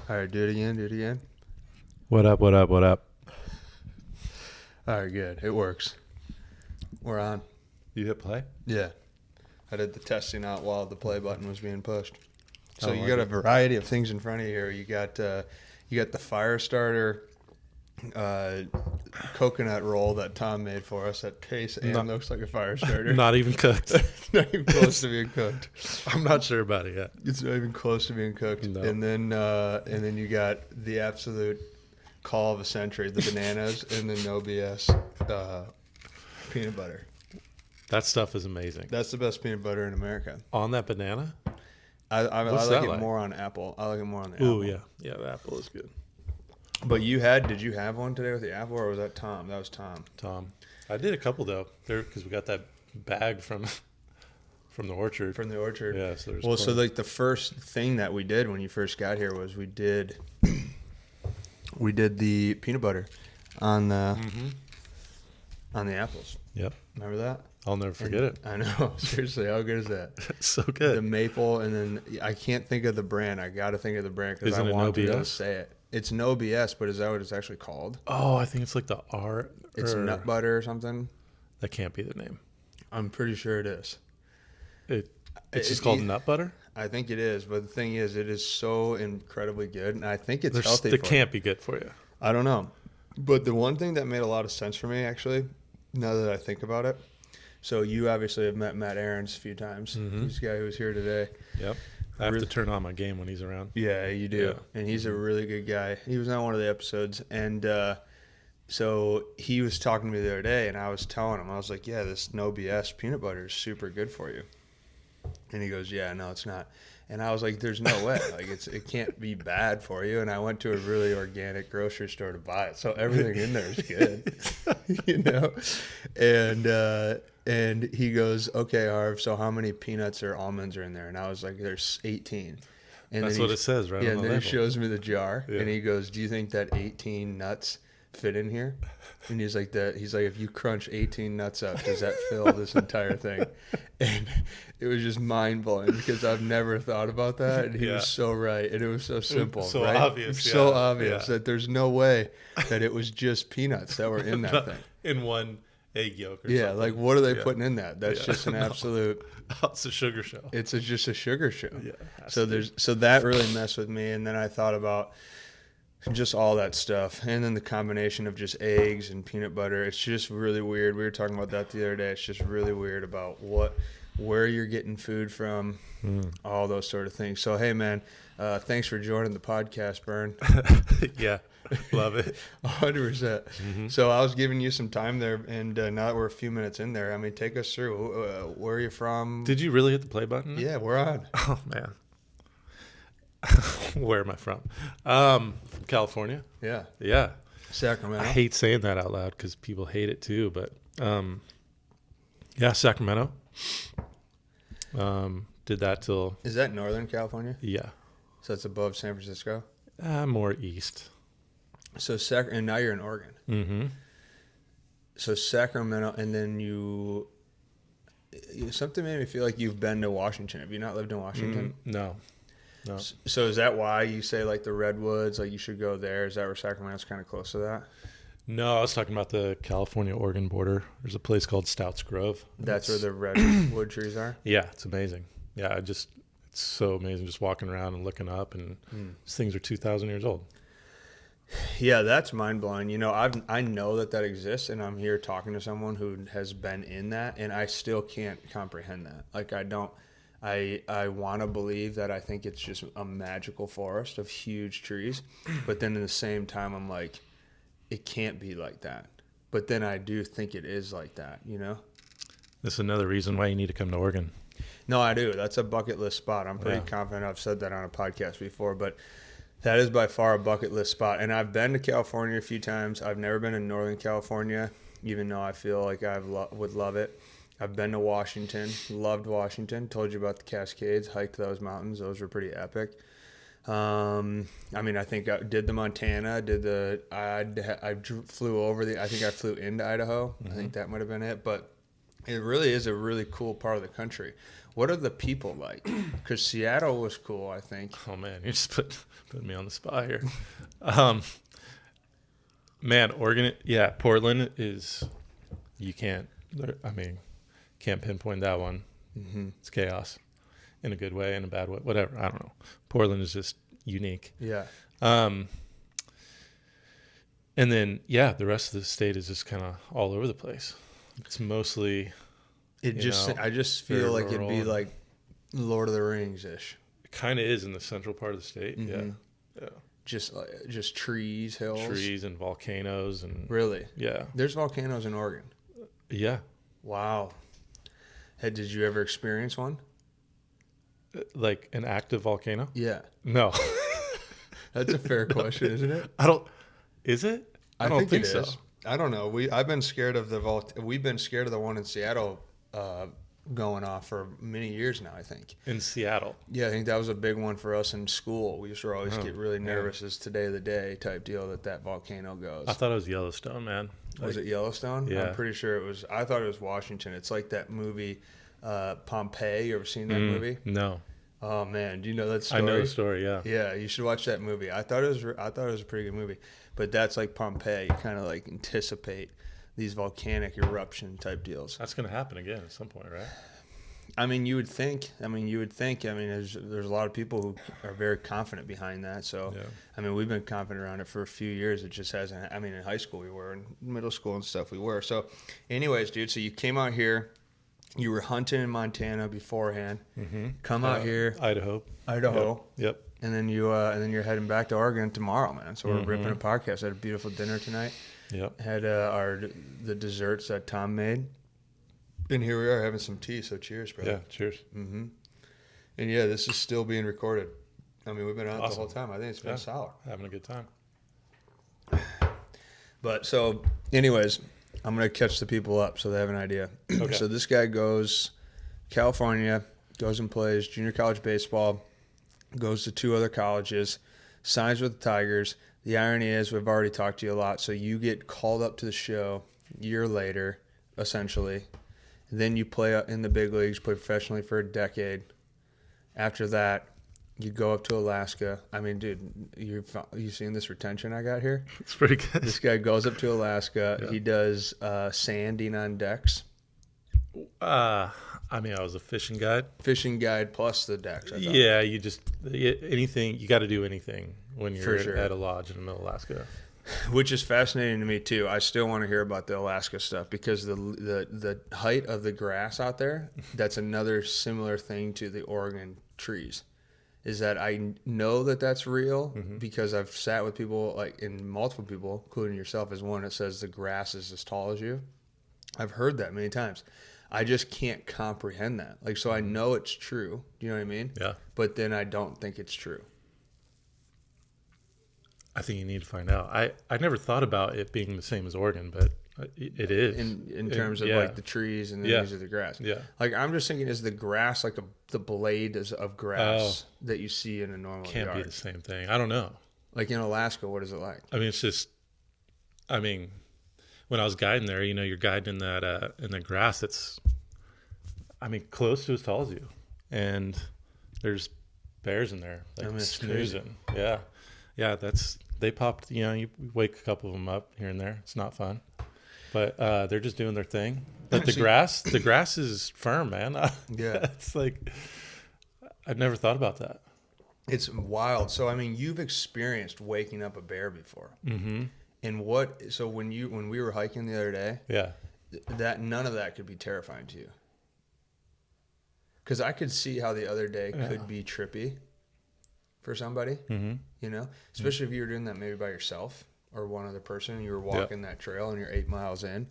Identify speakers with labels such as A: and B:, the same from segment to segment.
A: All right, do it again.
B: What up?
A: All right, good. It works. We're on.
B: You hit play?
A: Yeah. I did the testing out while the play button was being pushed. So you
B: like
A: got a
B: it.
A: variety of things in front of you here. You got the fire starter coconut roll that Tom made for us that tastes and looks like a fire starter.
B: Not even cooked.
A: Not even close to being cooked.
B: I'm not sure about it yet.
A: It's not even close to being cooked.
B: No.
A: And then you got the absolute call of a century, the bananas, and the no BS peanut butter.
B: That stuff is amazing.
A: That's the best peanut butter in America.
B: On that banana?
A: I
B: What's
A: like
B: that
A: it
B: like?
A: more on apple. I like it more on the
B: Ooh,
A: apple.
B: yeah. Yeah, the apple is good.
A: But did you have one today with the apple, or was that Tom? That was Tom.
B: Tom. I did a couple, though, because we got that bag from the orchard.
A: From the orchard.
B: Yeah, so there's
A: so like the first thing that we did when you first got here was we did the peanut butter on the apples.
B: Yep.
A: Remember that?
B: I'll never forget it.
A: I know. Seriously, how good is that?
B: It's so good.
A: The maple, and then I can't think of the brand. I got to think of the brand because I
B: Isn't it
A: want
B: No
A: to be able to
B: BS?
A: say it. It's no BS, but is that what it's actually called?
B: Oh, I think it's like the R.
A: It's nut butter or something.
B: That can't be the name.
A: I'm pretty sure it is.
B: It's just called nut butter?
A: I think it is, but the thing is, it is so incredibly good, and I think it's healthy.
B: It can't be good for you.
A: I don't know. But the one thing that made a lot of sense for me, actually, now that I think about it, so you obviously have met Matt Aarons a few times. He's the guy who was here today.
B: Yep. I have to turn on my game when he's around.
A: Yeah, you do.
B: Yeah.
A: And he's a really good guy. He was on one of the episodes, and so he was talking to me the other day, and I was telling him, I was like, yeah, this no BS peanut butter is super good for you. And he goes, yeah, no, it's not. And I was like, there's no way. Like, it can't be bad for you. And I went to a really organic grocery store to buy it. So everything in there is good, you know? And he goes, okay, Harv, so how many peanuts or almonds are in there? And I was like, there's 18. And
B: That's what it says, right?
A: Yeah,
B: on
A: and
B: the
A: then
B: label.
A: he shows me the jar,
B: Yeah.
A: and he goes, do you think that 18 nuts fit in here? And he's like, if you crunch 18 nuts up, does that fill this entire thing? And it was just mind blowing because I've never thought about that. And he was so right. And it was so simple.
B: So
A: right?
B: obvious.
A: So
B: yeah.
A: obvious that there's no way that it was just peanuts that were in that thing.
B: In one egg yolk or
A: Yeah,
B: something.
A: like what are they putting in that? That's just an absolute.
B: It's a sugar show.
A: It's just a sugar show.
B: Yeah.
A: So that really messed with me. And then I thought about just all that stuff, and then the combination of just eggs and peanut butter. It's just really weird. We were talking about that the other day. It's just really weird about where you're getting food from, all those sort of things. So hey, man, thanks for joining the podcast, Bern.
B: Yeah, love it.
A: 100%. So I was giving you some time there, and now that we're a few minutes in there, I mean, take us through. Where are you from?
B: Did you really hit the play button?
A: Yeah, we're on.
B: Oh man. Where am I from? From California.
A: Yeah.
B: Yeah.
A: Sacramento.
B: I hate saying that out loud because people hate it too. But yeah, Sacramento. Did that till
A: Is that Northern California?
B: yeah,
A: So it's above San Francisco?
B: more east.
A: So and now you're in Oregon.
B: Mm-hmm.
A: So Sacramento, and then something made me feel like you've been to Washington. Have you not lived in Washington?
B: No.
A: So is that why you say like the Redwoods, like you should go there? Is that where Sacramento's kind of close to that?
B: No, I was talking about the California-Oregon border. There's a place called Stouts Grove.
A: That's where the redwood trees are?
B: Yeah, it's amazing. Yeah, it's so amazing just walking around and looking up, and these things are 2,000 years old.
A: Yeah, that's mind-blowing. You know, I know that exists, and I'm here talking to someone who has been in that, and I still can't comprehend that. Like, I want to believe that I think it's just a magical forest of huge trees, but then at the same time, I'm like, it can't be like that. But then I do think it is like that, you know?
B: This is another reason why you need to come to Oregon.
A: No, I do. That's a bucket list spot. I'm pretty confident I've said that on a podcast before, but that is by far a bucket list spot. And I've been to California a few times. I've never been in Northern California, even though I feel like I would love it. I've been to Washington, loved Washington, told you about the Cascades, hiked those mountains. Those were pretty epic. I mean, I think I did the Montana, I flew over I think I flew into Idaho. I think that might have been it, but it really is a really cool part of the country. What are the people like? Because Seattle was cool, I think.
B: Oh man, you just putting me on the spot here. Man, Oregon, yeah, Portland is. You can't. Can't pinpoint that one.
A: Mm-hmm.
B: It's chaos, in a good way, in a bad way, whatever. I don't know. Portland is just unique.
A: Yeah.
B: And then, yeah, the rest of the state is just kind of all over the place. It's mostly,
A: I just feel like it'd be
B: and,
A: like Lord of the Rings ish.
B: It kind of is in the central part of the state.
A: Mm-hmm.
B: Yeah.
A: Just trees, hills.
B: Trees and volcanoes and
A: Really?
B: yeah.
A: There's volcanoes in Oregon.
B: Yeah.
A: Wow. Hey, did you ever experience one?
B: Like an active volcano?
A: Yeah.
B: No.
A: That's a fair question, isn't it?
B: Is it?
A: I
B: don't think
A: it
B: so.
A: Is. I don't know. I've been scared of we've been scared of the one in Seattle going off for many years now, I think.
B: In Seattle?
A: Yeah, I think that was a big one for us in school. We used to always get really nervous as today of the day type deal that volcano goes.
B: I thought it was Yellowstone, man.
A: Was it Yellowstone?
B: Yeah.
A: I'm pretty sure it was. I thought it was Washington. It's like that movie Pompeii. You ever seen that movie?
B: No.
A: Oh man, do you know that story?
B: I know the story. Yeah.
A: Yeah, you should watch that movie. I thought it was a pretty good movie. But that's like Pompeii. You kind of like anticipate these volcanic eruption type deals.
B: That's going to happen again at some point, right?
A: I mean, you would think. I mean, there's a lot of people who are very confident behind that. So,
B: Yeah.
A: I mean, we've been confident around it for a few years. It just hasn't. I mean, in high school we were, in middle school and stuff we were. So, anyways, dude. So you came out here. You were hunting in Montana beforehand.
B: Mm-hmm.
A: Come out here,
B: Idaho. Yep.
A: And then you're heading back to Oregon tomorrow, man. So we're ripping a podcast. Had a beautiful dinner tonight.
B: Yep.
A: Had the desserts that Tom made. And here we are having some tea. So cheers, brother.
B: Yeah. Cheers.
A: Mm-hmm. And yeah, this is still being recorded. I mean, we've been out the whole time. I think it's been solid.
B: Having a good time.
A: But so, anyways, I'm going to catch the people up so they have an idea.
B: Okay.
A: So this guy goes California, goes and plays junior college baseball, goes to 2 other colleges, signs with the Tigers. The irony is we've already talked to you a lot. So you get called up to the show a year later, essentially. Then you play in the big leagues, play professionally for a decade. After that, you go up to Alaska. I mean, dude, you seen this retention I got here?
B: It's pretty good.
A: This guy goes up to Alaska. Yeah. He does sanding on decks.
B: I was a fishing guide.
A: Fishing guide plus the decks.
B: Yeah, you got to do anything when you're at a lodge in the middle of Alaska.
A: Which is fascinating to me too. I still want to hear about the Alaska stuff because the height of the grass out there, that's another similar thing to the Oregon trees. Is that I know that that's real because I've sat with people, and multiple people, including yourself as one, that says the grass is as tall as you. I've heard that many times. I just can't comprehend that. So I know it's true. Do you know what I mean?
B: Yeah.
A: But then I don't think it's true.
B: I think you need to find out. I never thought about it being the same as Oregon, but it is.
A: In terms of the trees and the leaves of the grass.
B: Yeah.
A: I'm just thinking, is the grass the blade of grass that you see in a normal
B: Can't
A: yard?
B: be the same thing. I don't know.
A: In Alaska, what is it like?
B: It's just, when I was guiding there, you're guiding in that in the grass that's, close to as tall as you, and there's bears in there snoozing. Crazy. Yeah, they popped. You wake a couple of them up here and there. It's not fun, but they're just doing their thing. But the grass is firm, man.
A: Yeah,
B: it's I've never thought about that.
A: It's wild. So you've experienced waking up a bear before.
B: Mm-hmm.
A: And so when we were hiking the other day,
B: yeah,
A: that none of that could be terrifying to you. Because I could see how the other day could be trippy for somebody, especially if you were doing that maybe by yourself or one other person and you were walking that trail and you're 8 miles in,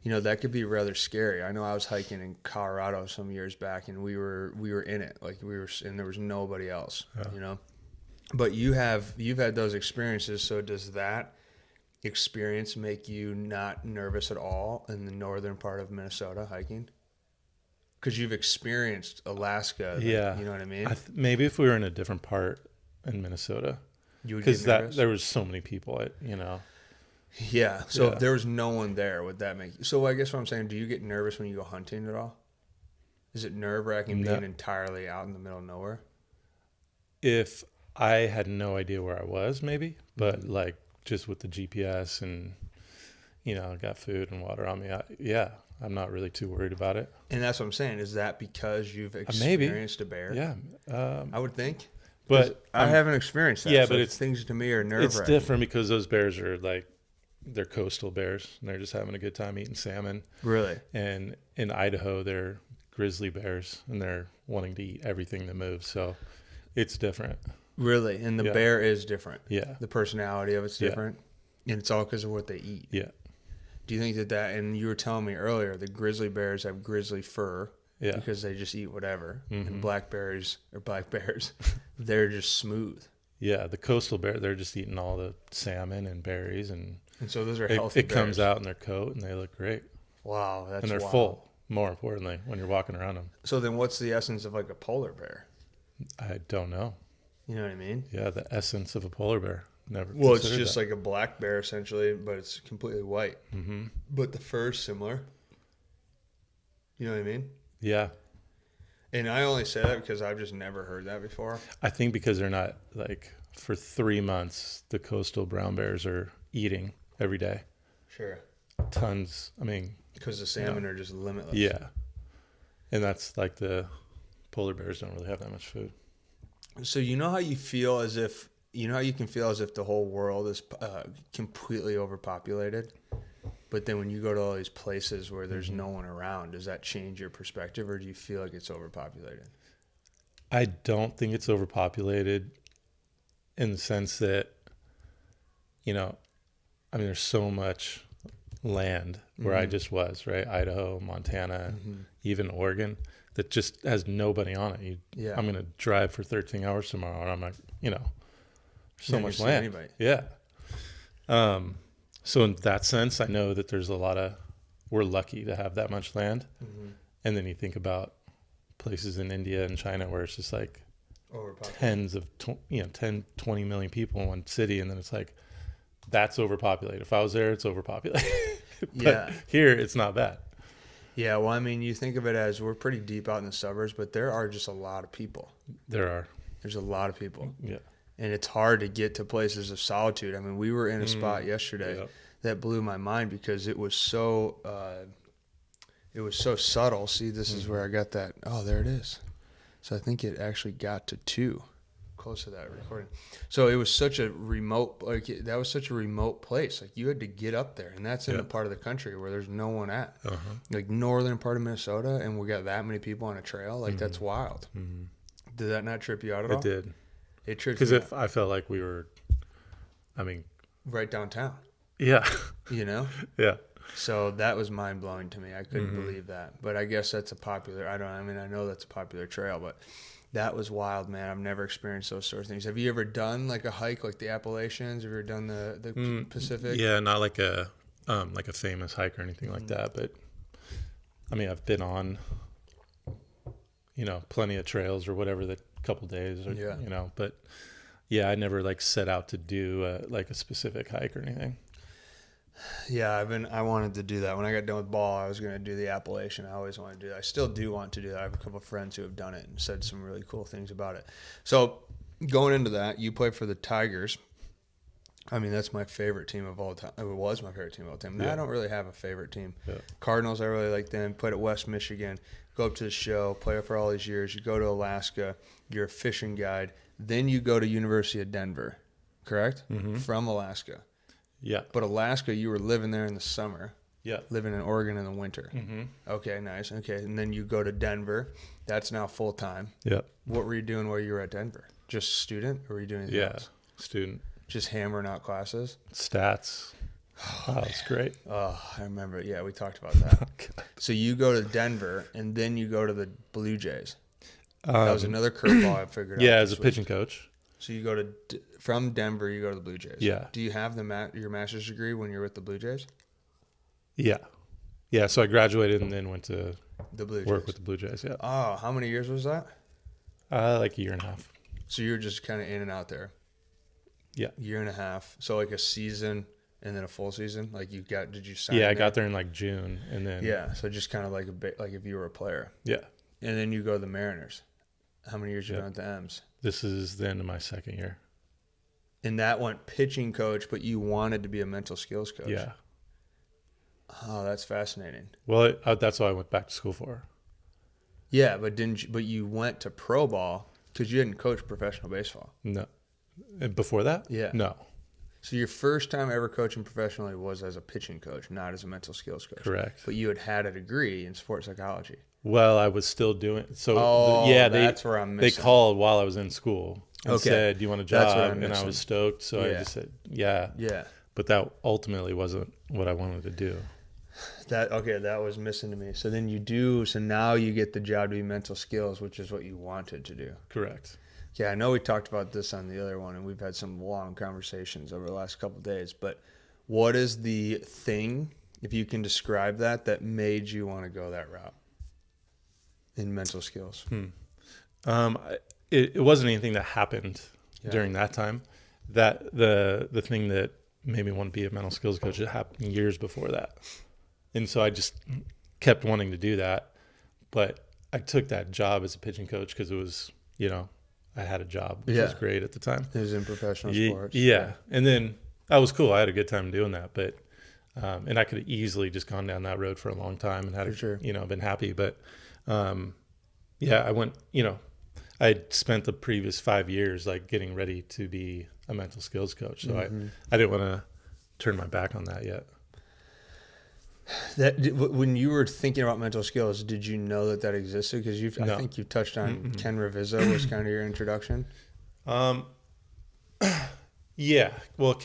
A: that could be rather scary. I know I was hiking in Colorado some years back and we were in it, and there was nobody else, but you've had those experiences. So does that experience make you not nervous at all in the northern part of Minnesota hiking? Because you've experienced Alaska. You know what I mean?
B: Maybe if we were in a different part in Minnesota, because there was so many people,
A: Yeah. So if there was no one there, would that make you? So I guess what I'm saying, do you get nervous when you go hunting at all? Is it nerve-wracking being entirely out in the middle of nowhere?
B: If I had no idea where I was, maybe, but like just with the GPS and, I got food and water on me. I'm not really too worried about it.
A: And that's what I'm saying. Is that because you've experienced a bear?
B: Yeah.
A: I would think.
B: But
A: I haven't experienced that.
B: Yeah,
A: so
B: but
A: things to me are nerve-wracking.
B: It's different because those bears are like, they're coastal bears and they're just having a good time eating salmon.
A: Really?
B: And in Idaho, they're grizzly bears and they're wanting to eat everything that moves. So it's different.
A: Really? And the bear is different?
B: Yeah.
A: The personality of it's different? And it's all because of what they eat?
B: Yeah.
A: Do you think that, and you were telling me earlier, the grizzly bears have grizzly fur because they just eat whatever. And black bears, they're just smooth.
B: Yeah, the coastal bear, they're just eating all the salmon and berries. And
A: so those are healthy
B: It comes out in their coat and they look great.
A: Wow, that's
B: And they're full, more importantly, when you're walking around them.
A: So then what's the essence of like a polar bear?
B: I don't know.
A: You know what I mean?
B: Yeah, the essence of a polar bear. Never.
A: Well, it's just like a black bear essentially, but it's completely white. Mm-hmm. But the fur's similar. You know what I mean?
B: Yeah.
A: And I only say that because I've just never heard that before.
B: I think because they're not like for 3 months, the coastal brown bears are eating every day.
A: Sure.
B: Tons. I mean,
A: because the salmon are just limitless.
B: Yeah. And that's like the polar bears don't really have that much food.
A: So you know how you feel as if, you can feel as if the whole world is completely overpopulated? But then when you go to all these places where there's no one around, does that change your perspective, or do you feel like it's overpopulated?
B: I don't think it's overpopulated in the sense that, there's so much land where I just was, right? Idaho, Montana, even Oregon, that just has nobody on it. I'm going to drive for 13 hours tomorrow, and I'm like, so much land. Anybody. Yeah. So in that sense, I know that there's we're lucky to have that much land. Mm-hmm. And then you think about places in India and China where it's just like tens of, 10, 20 million people in one city. And then it's like, that's overpopulated. If I was there, it's overpopulated. But here, it's not bad.
A: Yeah. Well, I mean, you think of it as we're pretty deep out in the suburbs, but there are just a lot of people. There's a lot of people. Yeah. And it's hard to get to places of solitude. I mean, we were in a spot yesterday that blew my mind because it was so subtle. See, this is where I got that. Oh, there it is. So I think it actually got to 2, close to that recording. So it was such a remote, that was such a remote place. Like you had to get up there, and that's in the part of the country where there's no one at. Like northern part of Minnesota, and we got that many people on a trail. Like that's wild. Mm-hmm. Did that not trip you out at all?
B: It did.
A: It tripped
B: because I felt like we were,
A: right downtown.
B: Yeah.
A: Yeah. So that was mind blowing to me. I couldn't believe that. But I guess that's I know that's a popular trail, but that was wild, man. I've never experienced those sort of things. Have you ever done like a hike like the Appalachians? Have you ever done the Pacific?
B: Yeah, not like a famous hike or anything like that, but I've been on plenty of trails or whatever the couple days or but I never like set out to do like a specific hike or anything.
A: Yeah, I wanted to do that. When I got done with ball, I was going to do the Appalachian. I always wanted to do that. I still do want to do that. I have a couple of friends who have done it and said some really cool things about it. So going into that, you play for the Tigers. That's my favorite team of all time. It was my favorite team of all time. Now I don't really have a favorite team. Yeah. Cardinals, I really like them. Played at West Michigan. Go up to the show, play for all these years. You go to Alaska. You're a fishing guide. Then you go to University of Denver, correct? Mm-hmm. From Alaska.
B: Yeah.
A: But Alaska, you were living there in the summer.
B: Yeah.
A: Living in Oregon in the winter.
B: Mm-hmm.
A: Okay, nice. Okay, and then you go to Denver. That's now full time.
B: Yeah.
A: What were you doing while you were at Denver? Just student, or were you doing anything else?
B: Student.
A: Just hammering out classes?
B: Stats. Oh, that's great.
A: Oh, I remember. Yeah, we talked about that. Okay. So you go to Denver, and then you go to the Blue Jays. That was another curveball I figured out.
B: Yeah, as a pitching coach.
A: So you go from Denver, you go to the Blue Jays.
B: Yeah.
A: Do you have your master's degree when you're with the Blue Jays?
B: Yeah. Yeah, so I graduated and then went to
A: the Blue
B: work
A: Jays.
B: with the Blue Jays, yeah.
A: Oh, how many years was that?
B: Like a year and a half.
A: So you're just kind of in and out there?
B: Yeah.
A: Year and a half. So like a season and then a full season? Like did you sign
B: Yeah, I got there in like June and then.
A: Yeah, so just kind of like like if you were a player.
B: Yeah.
A: and then you go to the Mariners. How many years you been at the M's?
B: This is the end of my second year.
A: And that went pitching coach, but you wanted to be a mental skills coach.
B: Yeah.
A: Oh, that's fascinating.
B: Well, that's what I went back to school for.
A: Yeah, but you went to pro ball because you didn't coach professional baseball.
B: No. And before that?
A: Yeah.
B: No.
A: So your first time ever coaching professionally was as a pitching coach, not as a mental skills coach.
B: Correct.
A: But you had a degree in sports psychology.
B: Well, I was still doing
A: so. That's where I'm missing.
B: They called while I was in school and said, "Do you want a job?" And I was stoked, so I just said, "Yeah."
A: Yeah.
B: But that ultimately wasn't what I wanted to do.
A: That was missing to me. So then so now you get the job to be mental skills, which is what you wanted to do.
B: Correct.
A: Yeah, I know we talked about this on the other one, and we've had some long conversations over the last couple of days, but what is the thing, if you can describe that made you want to go that route in mental skills?
B: It wasn't anything that happened during that time. That the thing that made me want to be a mental skills coach, it happened years before that. And so I just kept wanting to do that. But I took that job as a pitching coach because it was, I had a job, which was great at the time.
A: It was in professional sports.
B: Yeah. And then that was cool. I had a good time doing that. But, and I could have easily just gone down that road for a long time and been happy. But, I went, I'd spent the previous 5 years like getting ready to be a mental skills coach. So I didn't want to turn my back on that yet.
A: When you were thinking about mental skills, did you know that existed? Because I think you touched on Ken Ravizza was kind of your introduction.
B: Yeah. Well,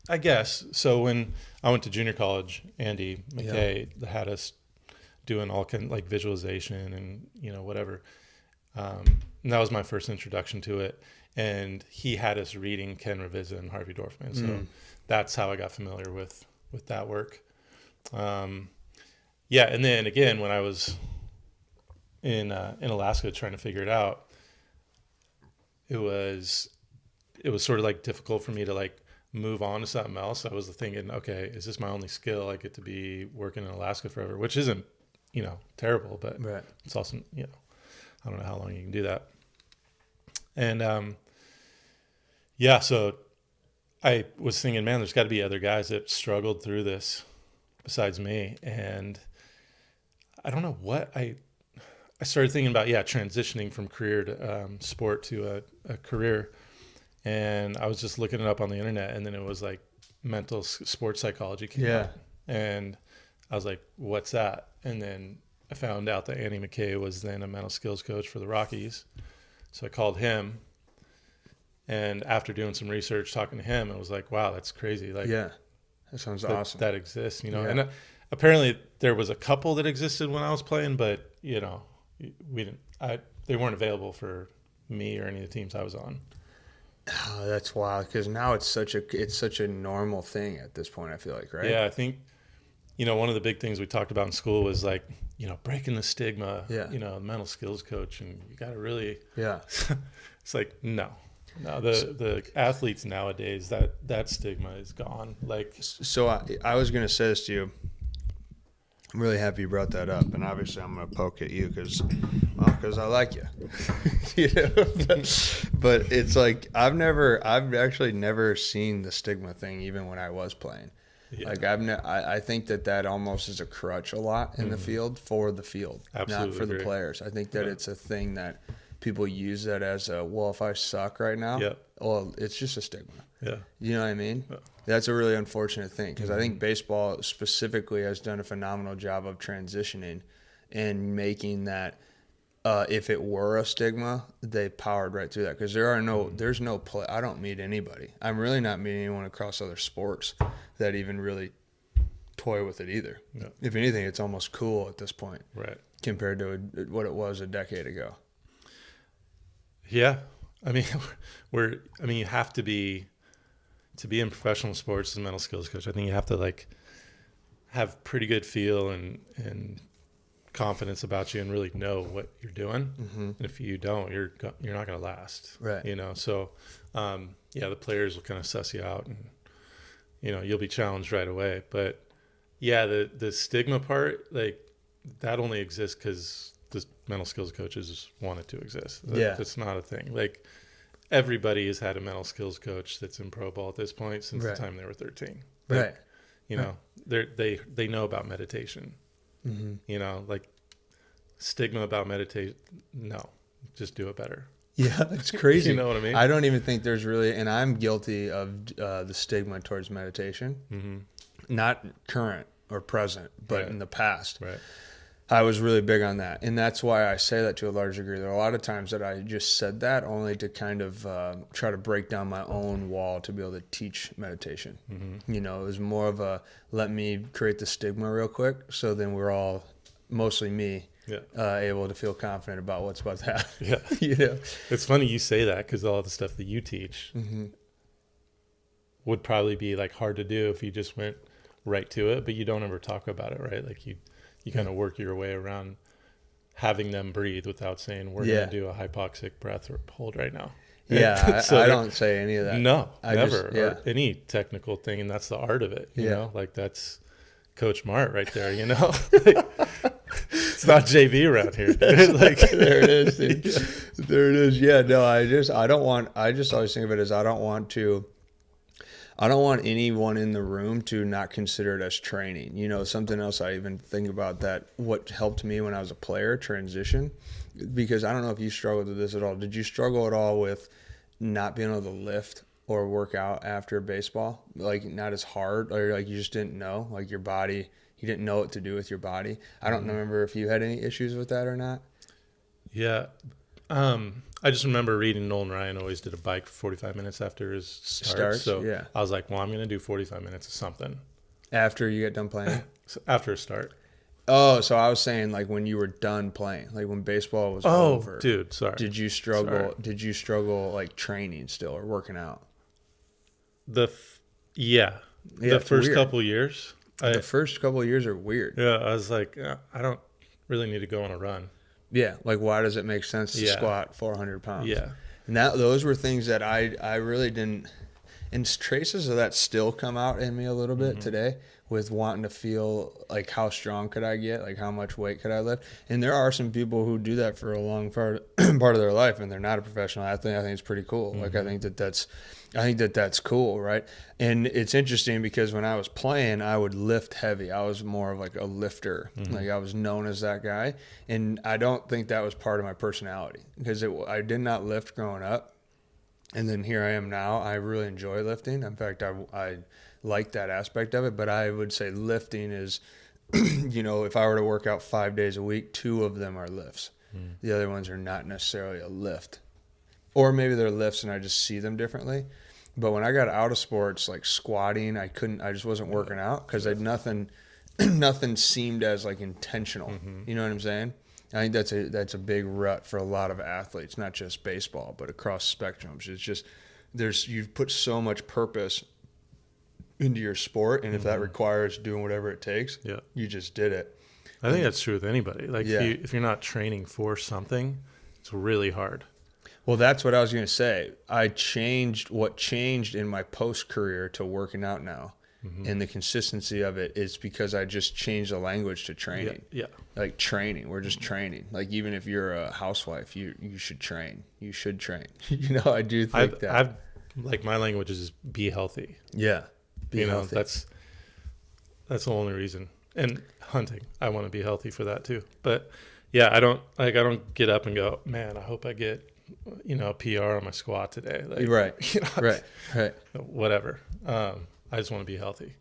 B: I guess. So when I went to junior college, Andy McKay had us doing all like visualization and, whatever. And that was my first introduction to it. And he had us reading Ken Ravizza and Harvey Dorfman. So that's how I got familiar with that work. And then again, when I was in Alaska trying to figure it out, it was sort of like difficult for me to like move on to something else. I was thinking, okay, is this my only skill? I get to be working in Alaska forever, which isn't, terrible, but it's also, I don't know how long you can do that. And, so I was thinking, man, there's got to be other guys that struggled through this besides me. And I don't know what I started thinking about, transitioning from career to sport to a career. And I was just looking it up on the internet, and then it was like mental sports psychology came out. And I was like, what's that? And then I found out that Andy McKay was then a mental skills coach for the Rockies. So I called him. And after doing some research, talking to him, I was like, wow, that's crazy. Like,
A: that sounds awesome.
B: That exists, And apparently there was a couple that existed when I was playing, but, they weren't available for me or any of the teams I was on.
A: Oh, that's wild, because now it's such a normal thing at this point, I feel like, right?
B: Yeah, I think, one of the big things we talked about in school was like, breaking the stigma, the mental skills coach, and you got to really, it's like, no, the athletes nowadays, that stigma is gone. Like,
A: so I was going to say this to you. I'm really happy you brought that up, and obviously I'm going to poke at you because I like you. But it's like I've actually never seen the stigma thing, even when I was playing. Yeah. Like I think that almost is a crutch a lot in the field, absolutely, not for the players. I think that it's a thing that people use that as if I suck right now, well, it's just a stigma. Yeah. You know what I mean? Yeah. That's a really unfortunate thing, because I think baseball specifically has done a phenomenal job of transitioning and making that if it were a stigma, they powered right through that, because there's no play. I don't meet anybody. I'm really not meeting anyone across other sports that even really toy with it either. Yeah. If anything, it's almost cool at this point, right? Compared to what it was a decade ago.
B: Yeah, I mean, you have to be in professional sports as a mental skills coach. I think you have to like have pretty good feel and confidence about you and really know what you're doing. Mm-hmm. And if you don't, you're not going to last. Right. So the players will kind of suss you out, and you'll be challenged right away. But the stigma part, like, that only exists because the mental skills coaches want it to exist.
A: Yeah.
B: That's not a thing. Like, everybody has had a mental skills coach that's in pro ball at this point since the time they were 13. Like,
A: Right.
B: You know, they know about meditation. You know, like, stigma about meditation. No, just do it better.
A: Yeah, it's crazy.
B: You know what I mean?
A: I don't even think there's really, and I'm guilty of the stigma towards meditation. Not current or present, but in the past.
B: Right.
A: I was really big on that. And that's why I say that to a large degree. There are a lot of times that I just said that only to kind of try to break down my own wall to be able to teach meditation. You know, it was more of a, let me create the stigma real quick. So then we're all, mostly me, able to feel confident about what's about to happen.
B: Yeah.
A: You know?
B: It's funny you say that, because all the stuff that you teach would probably be like hard to do if you just went right to it, but you don't ever talk about it, right? Like you kind of work your way around having them breathe without saying, we're going to do a hypoxic breath or hold right now.
A: Yeah,
B: So
A: I don't say any of that.
B: No,
A: I
B: never.
A: just,
B: or any technical thing, and that's the art of it. You know, like that's Coach Mart right there. You know, it's not JV around here. Dude. Like
A: there it is. Dude. There it is. Yeah. No, I just always think of it as I don't want anyone in the room to not consider it as training. You know, something else I even think about that what helped me when I was a player, transition, because I don't know if you struggled with this at all. Did you struggle at all with not being able to lift or work out after baseball? Like not as hard, or like you just didn't know, like your body, you didn't know what to do with your body? I don't remember if you had any issues with that or not.
B: Yeah. I just remember reading Nolan Ryan always did a bike for 45 minutes after his start. So I was like, well, I'm going to do 45 minutes of something.
A: After you get done playing?
B: So after a start.
A: Oh, so I was saying like when you were done playing, like when baseball was over.
B: Oh, dude, sorry.
A: Did you struggle? Sorry. Did you struggle like training still or working out?
B: The first couple years.
A: The first couple of years are weird.
B: Yeah, I was like, I don't really need to go on a run.
A: Yeah, like why does it make sense to squat 400 pounds?
B: Yeah.
A: And those were things that I really didn't, and traces of that still come out in me a little bit today with wanting to feel like how strong could I get, like how much weight could I lift. And there are some people who do that for a long part of their life and they're not a professional athlete. I think it's pretty cool. Like I think that's cool, right? And it's interesting because when I was playing, I would lift heavy. I was more of like a lifter. Like I was known as that guy. And I don't think that was part of my personality because I did not lift growing up. And then here I am now. I really enjoy lifting. In fact, I like that aspect of it. But I would say lifting is, you know, if I were to work out 5 days a week, 2 of them are lifts. The other ones are not necessarily a lift. Or maybe they're lifts and I just see them differently. But when I got out of sports, like squatting, I just wasn't working out because nothing seemed as like intentional. You know what I'm saying? I think that's a big rut for a lot of athletes, not just baseball, but across spectrums. It's just you've put so much purpose into your sport, and if that requires doing whatever it takes, you just did it.
B: I think that's true with anybody. Like if you're not training for something, it's really hard.
A: Well, that's what I was going to say. What changed in my post-career to working out now, and the consistency of it is because I just changed the language to training.
B: Yeah.
A: Like training. We're just training. Like even if you're a housewife, you should train. You should train. You know, I do think that.
B: Like my language is be healthy.
A: Yeah. Be healthy.
B: That's the only reason. And hunting, I want to be healthy for that too. But yeah, I don't get up and go, man, I hope I get, a PR on my squat today. Like,
A: right. Right.
B: Whatever. I just want to be healthy.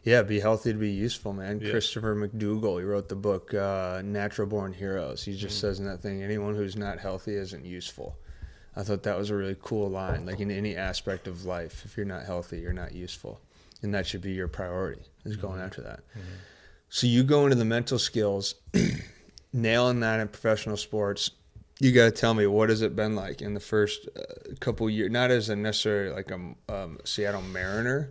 A: Yeah, be healthy to be useful, man.
B: Yeah.
A: Christopher McDougall, he wrote the book Natural Born Heroes. He just says in that thing, anyone who's not healthy isn't useful. I thought that was a really cool line. Like in any aspect of life, if you're not healthy, you're not useful. And that should be your priority, is going after that. So you go into the mental skills, nailing that in professional sports. You got to tell me, what has it been like in the first couple years? Not as a necessarily like a Seattle Mariner.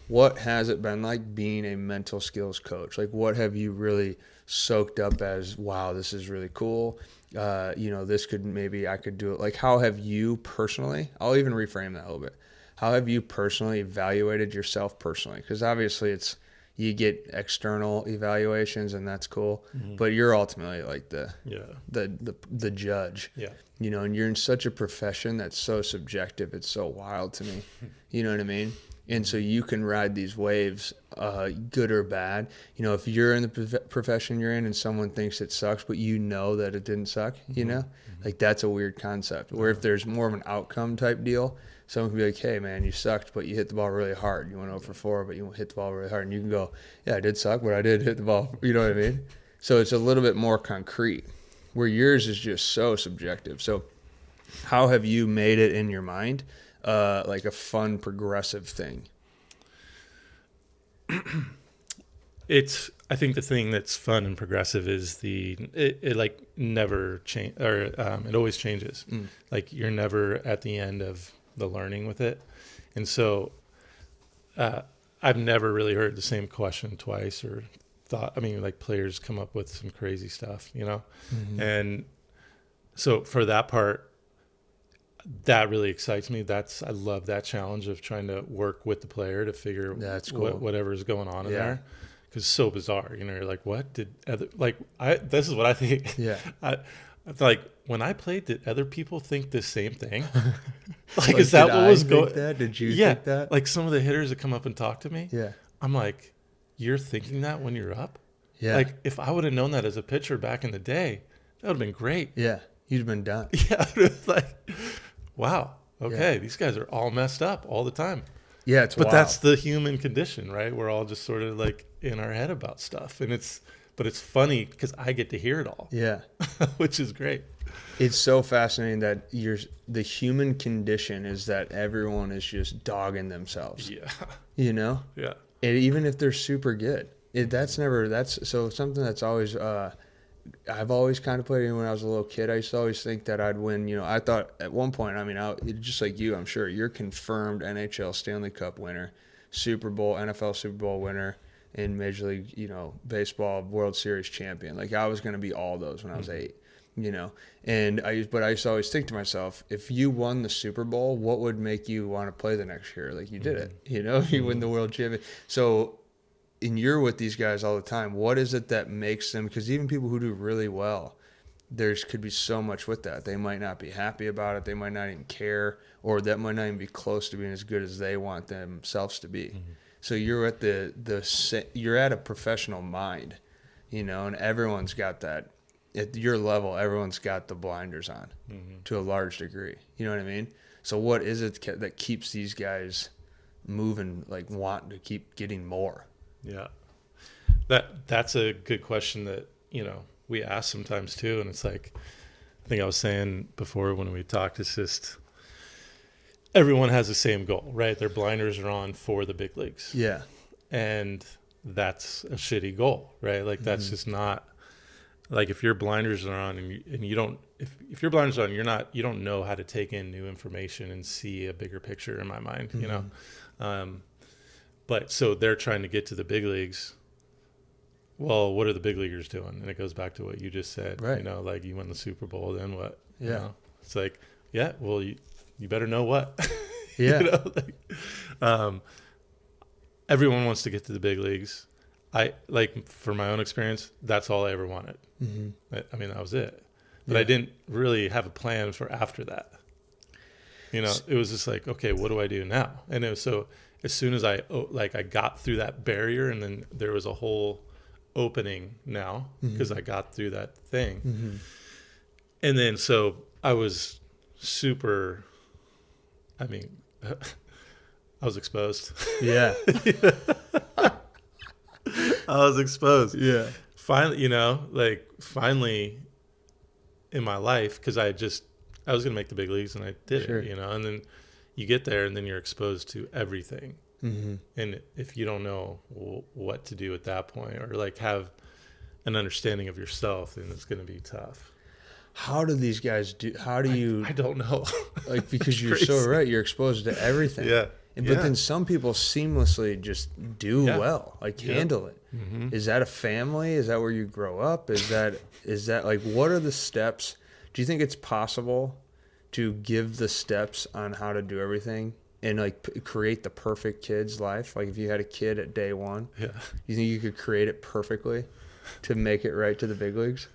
A: What has it been like being a mental skills coach? Like, what have you really soaked up as, wow, this is really cool. This I could do it. Like, how have you personally, I'll even reframe that a little bit. How have you personally evaluated yourself personally? Because obviously it's, you get external evaluations, and that's cool. But you're ultimately like the judge.
B: Yeah.
A: You know, and you're in such a profession that's so subjective. It's so wild to me. You know what I mean? And so you can ride these waves, good or bad. You know, if you're in the profession you're in and someone thinks it sucks, but you know that it didn't suck, you know, like that's a weird concept. Where if there's more of an outcome type deal, someone can be like, hey, man, you sucked, but you hit the ball really hard. You went 0 for 4, but you hit the ball really hard. And you can go, yeah, I did suck, but I did hit the ball. You know what I mean? So it's a little bit more concrete, where yours is just so subjective. So how have you made it in your mind like a fun, progressive thing?
B: I think the thing that's fun and progressive is it like never change, or it always changes. Like you're never at the end of the learning with it. And so I've never really heard the same question twice or thought, I mean, like players come up with some crazy stuff, you know? And so for that part, that really excites me. I love that challenge of trying to work with the player to figure whatever is going on in there. Because it's so bizarre, you know. You're like, what did this is what I think. Yeah, like when I played, did other people think the same thing? Like, is that what was going?
A: Did you think that?
B: Like some of the hitters that come up and talk to me.
A: Yeah, I'm
B: like, you're thinking that when you're up.
A: Yeah,
B: like if I would have known that as a pitcher back in the day, that would have been great.
A: Yeah, you'd have been done.
B: Yeah, like. Wow. Okay. These guys are all messed up all the time.
A: Yeah. But wild.
B: That's the human condition, right? We're all just sort of like in our head about stuff. But it's funny because I get to hear it all.
A: Yeah.
B: Which is great.
A: It's so fascinating that the human condition is that everyone is just dogging themselves.
B: Yeah.
A: You know?
B: Yeah.
A: And even if they're super good, that's so something that's always, I've always contemplated when I was a little kid. I used to always think that I'd win. You know, I thought at one point, I mean, just like you, I'm sure you're confirmed NHL Stanley Cup winner, NFL Super Bowl winner, and Major League, you know, Baseball World Series champion. Like I was going to be all those when I was 8, you know. But I used to always think to myself, if you won the Super Bowl, what would make you want to play the next year? Like you did it, you know, you win the world champion. So. And you're with these guys all the time. What is it that makes them? Because even people who do really well, could be so much with that. They might not be happy about it. They might not even care, or that might not even be close to being as good as they want themselves to be. So you're at you're at a professional mind, you know, and everyone's got that. At your level, everyone's got the blinders on to a large degree. You know what I mean? So what is it that keeps these guys moving, like wanting to keep getting more?
B: Yeah, that's a good question that, you know, we ask sometimes too. And it's like, I think I was saying before when we talked, it's just everyone has the same goal, right? Their blinders are on for the big leagues.
A: Yeah.
B: And that's a shitty goal, right? Like that's just not, like if your blinders are on and you don't, if your blinders are on, you don't know how to take in new information and see a bigger picture in my mind, you know? But so they're trying to get to the big leagues. Well, what are the big leaguers doing? And it goes back to what you just said.
A: Right.
B: You know, like you won the Super Bowl, then what?
A: Yeah.
B: You know? It's like, yeah, well, you better know what.
A: Yeah.
B: You know, everyone wants to get to the big leagues. For my own experience, that's all I ever wanted. I mean, that was it. But I didn't really have a plan for after that. You know, it was just like, okay, what do I do now? And it was so. As soon as I got through that barrier, and then there was a whole opening now because I got through that thing. And then so I was super, I mean, I was exposed.
A: Yeah.
B: I was exposed.
A: Yeah.
B: Finally, you know, in my life, because I was going to make the big leagues and I did it, you know, and then you get there and then you're exposed to everything. And if you don't know what to do at that point, or like have an understanding of yourself, then it's going to be tough.
A: How do these guys do? How do you?
B: I don't know.
A: Like, because you're so right. You're exposed to everything.
B: Yeah.
A: But then some people seamlessly just do well, like handle it. Is that a family? Is that where you grow up? Is that like, what are the steps? Do you think it's possible to give the steps on how to do everything and like create the perfect kid's life? Like if you had a kid at day one,
B: Yeah.
A: you think you could create it perfectly to make it right to the big leagues?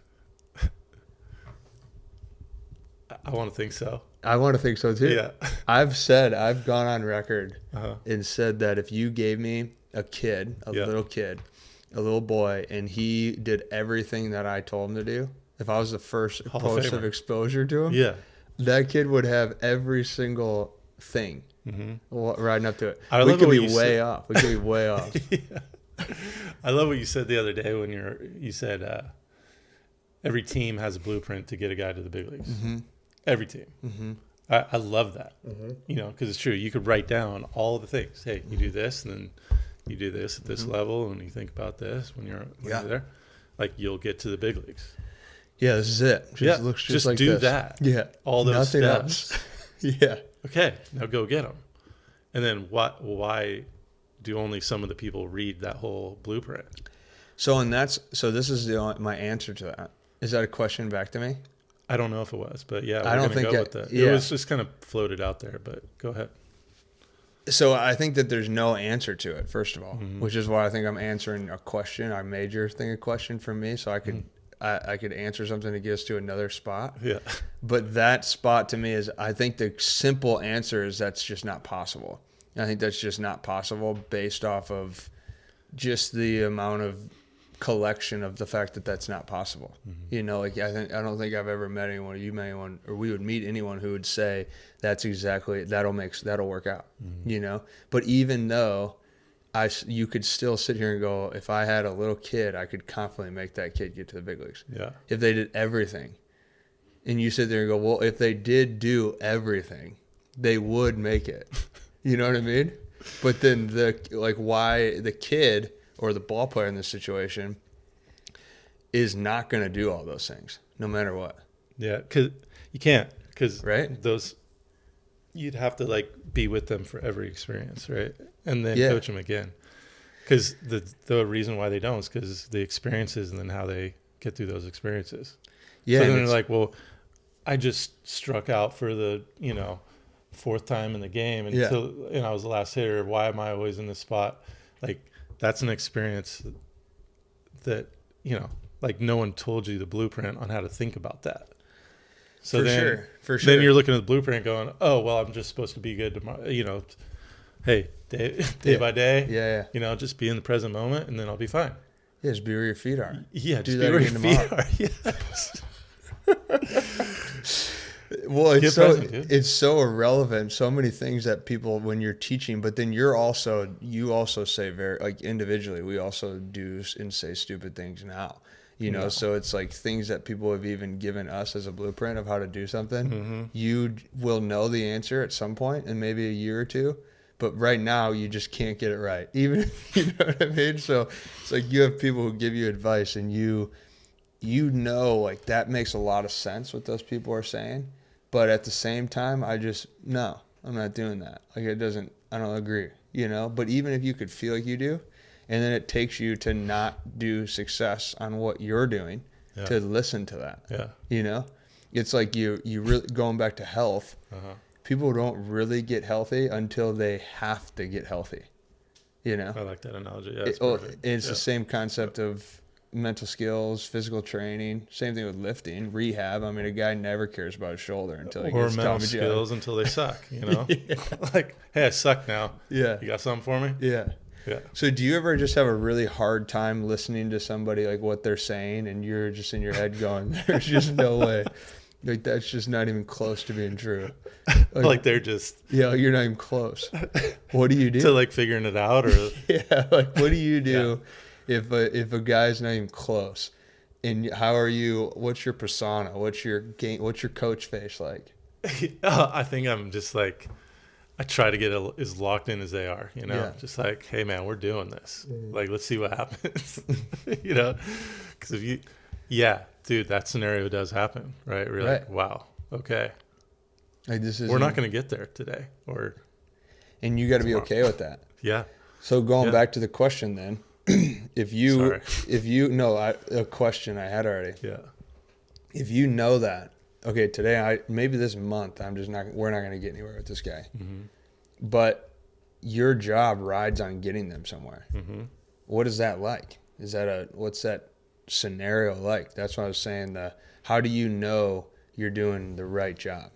B: I want to think so.
A: I want to think so too.
B: Yeah.
A: I've gone on record
B: Uh-huh.
A: and said that if you gave me a kid, a little boy, and he did everything that I told him to do, if I was the first explosive exposure to him,
B: Yeah.
A: that kid would have every single thing riding up to it.
B: We
A: could be way off. We could be way off.
B: Yeah. I love what you said the other day when you said every team has a blueprint to get a guy to the big leagues.
A: Mm-hmm.
B: Every team.
A: Mm-hmm.
B: I love that.
A: Mm-hmm.
B: You know, because it's true. You could write down all of the things. Hey, you do this, and then you do this at this level, and you think about this when you're there. Like, you'll get to the big leagues.
A: Yeah, this is it. Looks just like
B: do
A: this.
B: that.
A: Yeah.
B: All those
A: Nothing
B: steps.
A: else. Yeah.
B: Okay, now go get them. And then why do only some of the people read that whole blueprint?
A: So this is my answer to that. Is that a question back to me?
B: I don't know if it was, but yeah,
A: I don't think
B: go with that.
A: Yeah.
B: It was just kind of floated out there, but go ahead.
A: So I think that there's no answer to it, first of all, which is why I think I'm answering a question, our major thing, a question from me, so I could I could answer something to get us to another spot.
B: Yeah.
A: But that spot to me is, I think the simple answer is that's just not possible. I think that's just not possible based off of just the amount of collection of the fact that that's not possible. You know, like I don't think I've ever met anyone, or you met anyone, or we would meet anyone who would say that's exactly that'll work out. You know, but even though you could still sit here and go, if I had a little kid, I could confidently make that kid get to the big leagues.
B: Yeah.
A: If they did everything, and you sit there and go, well, if they did do everything, they would make it. You know what I mean? But then why the kid or the ball player in this situation is not going to do all those things, no matter what.
B: Yeah, because you can't. Because
A: right?
B: You'd have to like be with them for every experience, right? And then coach them again. Because the reason why they don't is because the experiences and then how they get through those experiences.
A: Yeah.
B: So then they're like, well, I just struck out for the, fourth time in the game and I was the last hitter. Why am I always in this spot? Like, that's an experience that, like no one told you the blueprint on how to think about that. So for sure. Then you're looking at the blueprint going, oh, well, I'm just supposed to be good tomorrow. Hey, day by day.
A: Yeah.
B: Just be in the present moment and then I'll be fine.
A: Yeah, just be where your feet are.
B: Yeah, just be where your feet are. Yes.
A: Well, it's so irrelevant. So many things that people, when you're teaching, but then you also say very, like, individually, we also do and say stupid things now, so it's like things that people have even given us as a blueprint of how to do something. You will know the answer at some point in maybe a year or two, but right now you just can't get it right. Even if, you know what I mean? So it's like you have people who give you advice and like that makes a lot of sense what those people are saying. But at the same time, I'm not doing that. Like I don't agree, but even if you could feel like you do, and then it takes you to not do success on what you're doing to listen to that. Yeah. It's like you really going back to health. People don't really get healthy until they have to get healthy. I
B: like that analogy. Yeah,
A: it's the same concept of mental skills, physical training, same thing with lifting, rehab. I mean, a guy never cares about his shoulder until he gets
B: mental skills until they suck, Like, hey, I suck now.
A: Yeah.
B: You got something for me?
A: Yeah.
B: Yeah.
A: So do you ever just have a really hard time listening to somebody, like what they're saying, and you're just in your head going, there's just no way. Like, that's just not even close to being true.
B: Like they're just...
A: Yeah, you're not even close. What do you do?
B: To like figuring it out or...
A: Yeah, like what do you do if a guy's not even close? And how are you, what's your persona? What's your coach face like?
B: I think I'm just like, I try to get as locked in as they are, just like, hey man, we're doing this. Like, let's see what happens, because if dude, that scenario does happen, right? We're like, wow, okay.
A: Like
B: we're not going to get there today
A: and you got to be okay with that.
B: Yeah.
A: So going back to the question then, a question I had already.
B: Yeah.
A: If you know that, okay, today, maybe this month, we're not going to get anywhere with this guy. but your job rides on getting them somewhere.
B: Mm-hmm.
A: What is that like? What's that scenario like? That's what I was saying. How do you know you're doing the right job?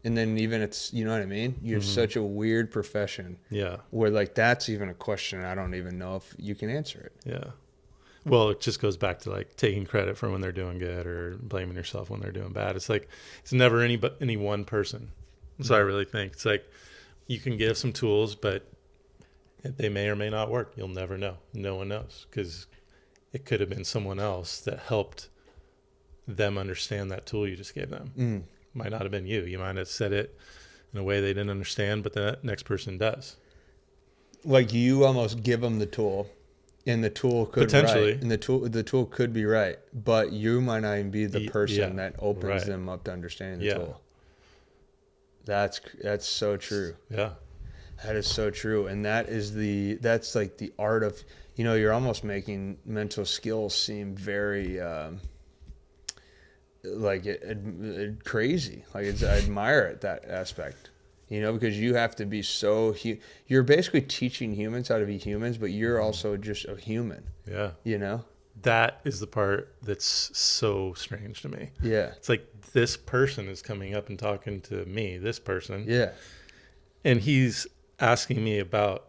A: And then even you know what I mean? You're such a weird profession.
B: Yeah.
A: Where like that's even a question I don't even know if you can answer it.
B: Yeah. Well, it just goes back to like taking credit for when they're doing good or blaming yourself when they're doing bad. It's like it's never any one person. So I really think it's like you can give some tools, but they may or may not work. You'll never know. No one knows because it could have been someone else that helped them understand that tool you just gave them. Might not have been you. You might have said it in a way they didn't understand, but the next person does.
A: Like you almost give them the tool, and the tool could
B: potentially,
A: right, and the tool could be right, but you might not even be the person that opens them up to understanding the tool. That's so true.
B: Yeah.
A: That is so true. And that's like the art of, you're almost making mental skills seem very, crazy. Like I admire it, that aspect, because you have to be you're basically teaching humans how to be humans, but you're also just a human.
B: Yeah. That is the part that's so strange to me.
A: Yeah.
B: It's like this person is coming up and talking to me, this person.
A: Yeah.
B: And he's asking me about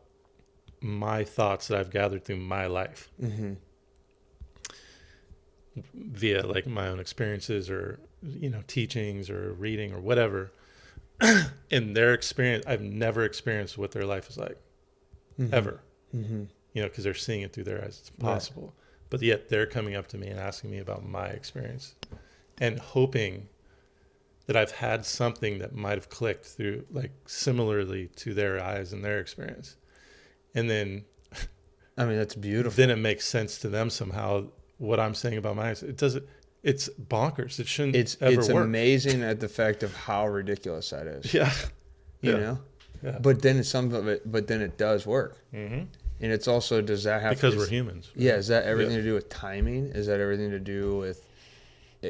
B: my thoughts that I've gathered through my life via like my own experiences or, teachings or reading or whatever. In their experience, I've never experienced what their life is like ever, because they're seeing it through their eyes. It's possible. Right. But yet they're coming up to me and asking me about my experience and hoping that I've had something that might have clicked through, like similarly to their eyes and their experience. And then,
A: that's beautiful.
B: Then it makes sense to them somehow what I'm saying about my eyes. It's bonkers. It shouldn't ever work. It's
A: amazing at the fact of how ridiculous that is.
B: Yeah.
A: You know? Yeah. But then it does work. Mm-hmm. And it's also, does that have
B: because we're humans? Right?
A: Yeah. Is that everything to do with timing? Is that everything to do with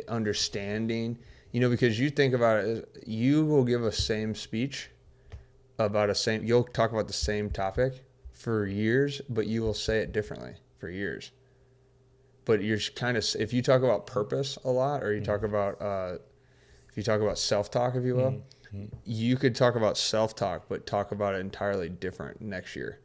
A: understanding? Because you think about it, you will give a same speech you'll talk about the same topic for years, but you will say it differently for years. But you're kind of, if you talk about purpose a lot, or you talk about, if you talk about self-talk, if you will, you could talk about self-talk, but talk about it entirely different next year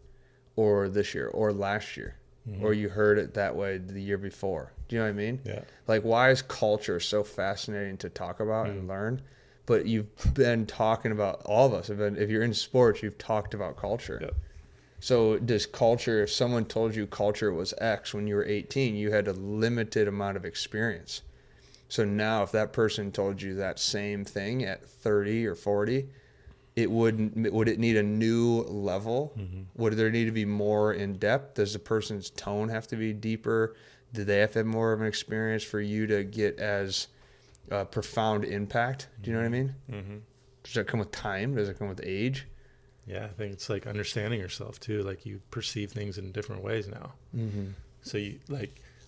A: or this year or last year, or you heard it that way the year before. Do you know what I mean?
B: Yeah.
A: Like, why is culture so fascinating to talk about and learn? But you've been talking about, all of us have been, if you're in sports, you've talked about culture. Yep. So does culture, if someone told you culture was X when you were 18, you had a limited amount of experience. So now if that person told you that same thing at 30 or 40, would it need a new level? Would there need to be more in depth? Does the person's tone have to be deeper? Do they have to have more of an experience for you to get as profound impact? Do you know what I mean? Does that come with time? Does it come with age?
B: Yeah, I think it's like understanding yourself too. Like you perceive things in different ways now. So you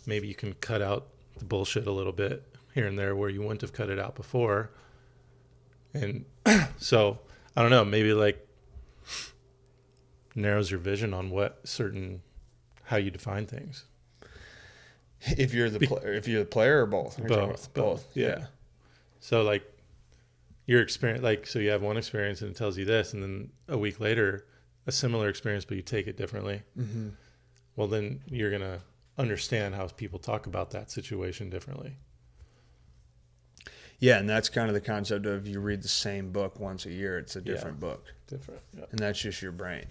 B: maybe you can cut out the bullshit a little bit here and there where you wouldn't have cut it out before. And so I don't know, maybe like narrows your vision on how you define things.
A: If you're the player or both?
B: Both. Yeah. So like your experience, so you have one experience and it tells you this, and then a week later, a similar experience, but you take it differently. Well, then you're going to understand how people talk about that situation differently.
A: Yeah, and that's kind of the concept of you read the same book once a year. It's a different book.
B: Different, yeah.
A: And that's just your brain.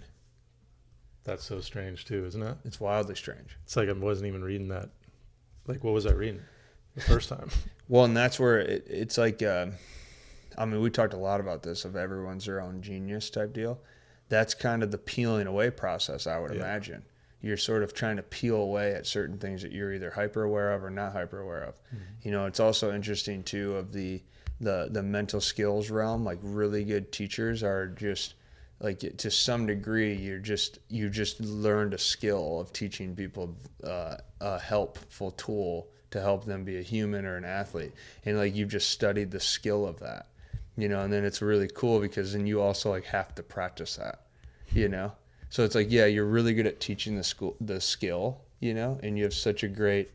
B: That's so strange too, isn't it?
A: It's wildly strange.
B: It's like I wasn't even reading that. Like, what was I reading the first time?
A: Well, and that's where it's like, we talked a lot about this, of everyone's their own genius type deal. That's kind of the peeling away process, I would imagine. You're sort of trying to peel away at certain things that you're either hyper aware of or not hyper aware of. It's also interesting too of the mental skills realm. Like really good teachers are just like, to some degree, you just learned a skill of teaching people a helpful tool to help them be a human or an athlete, and like you've just studied the skill of that. And then it's really cool because then you also like have to practice that. you know? So it's like, yeah, you're really good at teaching the skill, you know, and you have such a great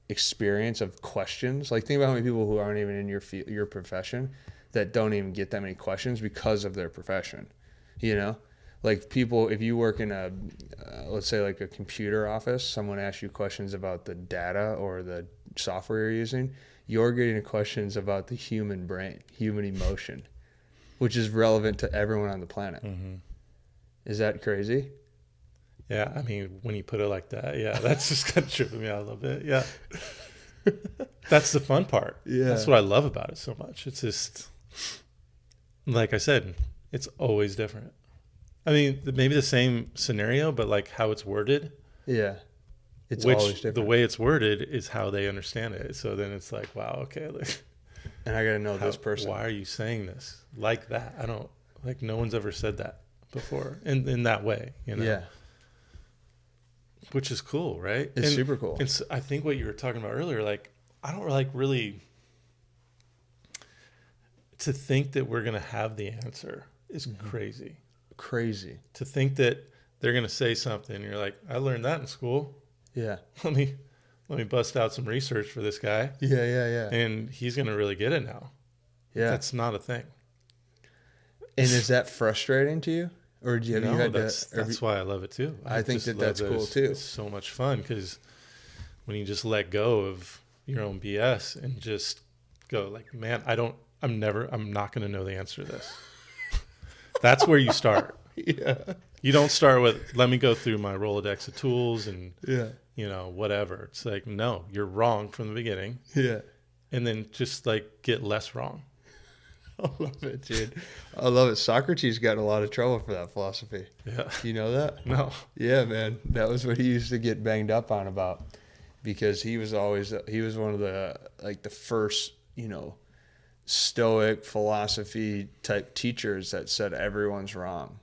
A: experience of questions. Like, think about how many people who aren't even in your profession that don't even get that many questions because of their profession, you know? Like, people, if you work in a, let's say like a computer office, someone asks you questions about the data or the software you're using, you're getting questions about the human brain, human emotion, which is relevant to everyone on the planet.
B: Mm-hmm.
A: Is that crazy?
B: Yeah, I mean, when you put it like that, yeah, that's just kind of tripping me out a little bit. Yeah. That's the fun part.
A: Yeah.
B: That's what I love about it so much. It's just, like I said, it's always different. I mean, maybe the same scenario, but like how it's worded.
A: Yeah. It's always different.
B: The way it's worded is how they understand it. So then it's like, wow, okay. Like,
A: and I got to know this person.
B: Why are you saying this like that? I don't, like, no one's ever said that before in that way, you know?
A: Yeah.
B: Which is cool, right?
A: It's super cool.
B: It's, I think what you were talking about earlier, like, I don't like really, to think that we're going to have the answer is crazy.
A: Crazy.
B: To think that they're going to say something and you're like, I learned that in school.
A: Yeah.
B: Let me bust out some research for this guy.
A: Yeah.
B: And he's going to really get it now.
A: Yeah.
B: That's not a thing.
A: And is that frustrating to you? Or do you,
B: no,
A: you had
B: that's why I love it too.
A: I think that's cool too.
B: It's so much fun because when you just let go of your own BS and just go like, man, I'm not going to know the answer to this. That's where you start.
A: Yeah.
B: You don't start with, let me go through my Rolodex of tools and,
A: yeah,
B: you know, whatever. It's like, no, you're wrong from the beginning.
A: Yeah.
B: And then just like get less wrong.
A: I love it, dude. I love it. Socrates got in a lot of trouble for that philosophy.
B: Yeah.
A: You know that?
B: No.
A: Yeah, man. That was what he used to get banged up on about, because he was one of the, like, the first, you know, stoic philosophy type teachers that said everyone's wrong,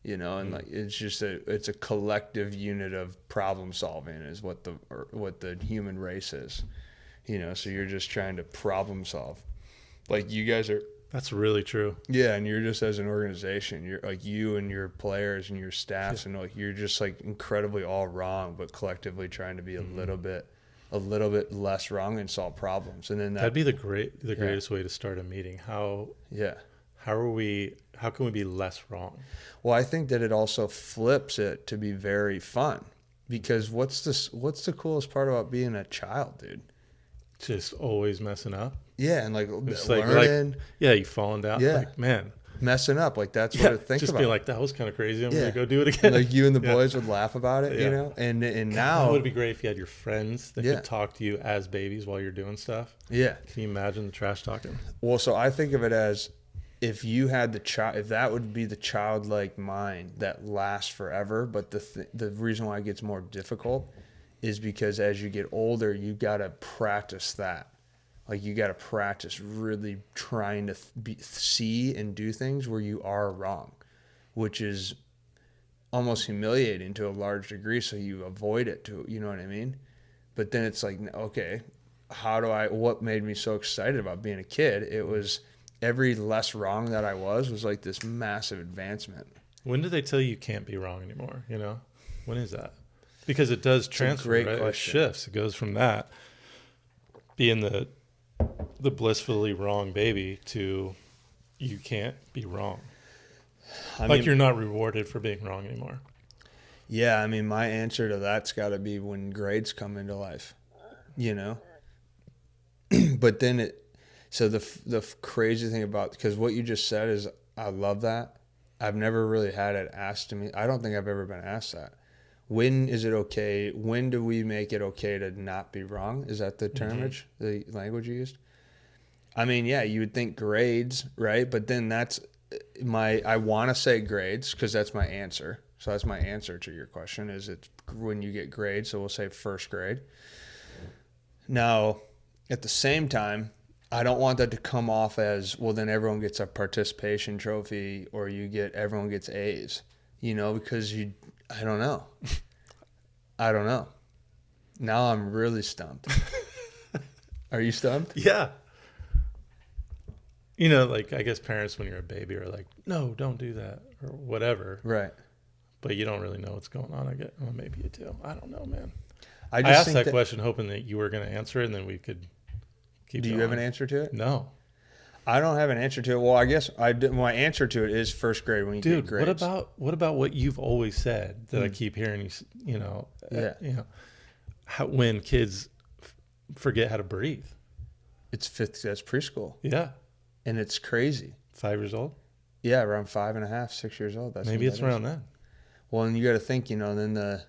A: you know, and like, it's a collective unit of problem solving is what the human race is, you know. So you're just trying to problem solve. Like, you guys are.
B: That's really true.
A: Yeah, and you're just, as an organization, you're like, you and your players and your staffs, and like, you're just like incredibly all wrong, but collectively trying to be a little bit less wrong and solve problems. And then
B: that'd be the greatest way to start a meeting. How can we be less wrong?
A: Well, I think that it also flips it to be very fun, because what's the coolest part about being a child, dude?
B: Just always messing up.
A: Yeah, and like
B: learning. You falling down.
A: Yeah,
B: like, man,
A: messing up. Like, that's what I think
B: just
A: about.
B: Being like, that was kind of crazy. I'm gonna go do it again.
A: Like, you and the boys would laugh about it, you know. And now
B: it would be great if you had your friends that could talk to you as babies while you're doing stuff. Yeah. Can you imagine the trash talking?
A: Well, so I think of it as, if you had if that would be the childlike mind that lasts forever. But the reason why it gets more difficult is because as you get older, you gotta practice that. Like, you got to practice really trying to see and do things where you are wrong, which is almost humiliating to a large degree. So you avoid it you know what I mean? But then it's like, okay, what made me so excited about being a kid? It was every less wrong that I was like this massive advancement.
B: When do they tell you can't be wrong anymore? You know, when is that? Because it does transfer, right? It shifts. It goes from that being the blissfully wrong baby to you can't be wrong. I mean, you're not rewarded for being wrong anymore.
A: Yeah, I mean, my answer to that's got to be when grades come into life, you know. But then so the crazy thing about, because what you just said is, I love that. I've never really had it asked to me. I don't think I've ever been asked that. When is it okay? When do we make it okay to not be wrong? Is that the termage, the language you used? I mean, yeah, you would think grades, right? But then I want to say grades because that's my answer. So that's my answer to your question, is it's when you get grades. So we'll say first grade. Now, at the same time, I don't want that to come off as, well, then everyone gets a participation trophy, or everyone gets A's, you know, because I don't know. Now I'm really stumped. Are you stumped?
B: Yeah. You know, like, I guess parents when you're a baby are like, no, don't do that or whatever.
A: Right.
B: But you don't really know what's going on. I guess, well, maybe you do. I don't know, man.
A: I
B: I asked
A: think
B: that question hoping that you were going to answer it and then we could keep
A: Do
B: going.
A: you have an answer to it?
B: No.
A: I don't have an answer to it. Well, I guess my answer to it is first grade when you get grades.
B: What about what you've always said that I keep hearing you know, when kids forget how to breathe.
A: That's preschool.
B: Yeah.
A: And it's crazy.
B: 5 years old?
A: Yeah, around 5.5, 6 years old.
B: Maybe it's around then.
A: Well, and you got to think, then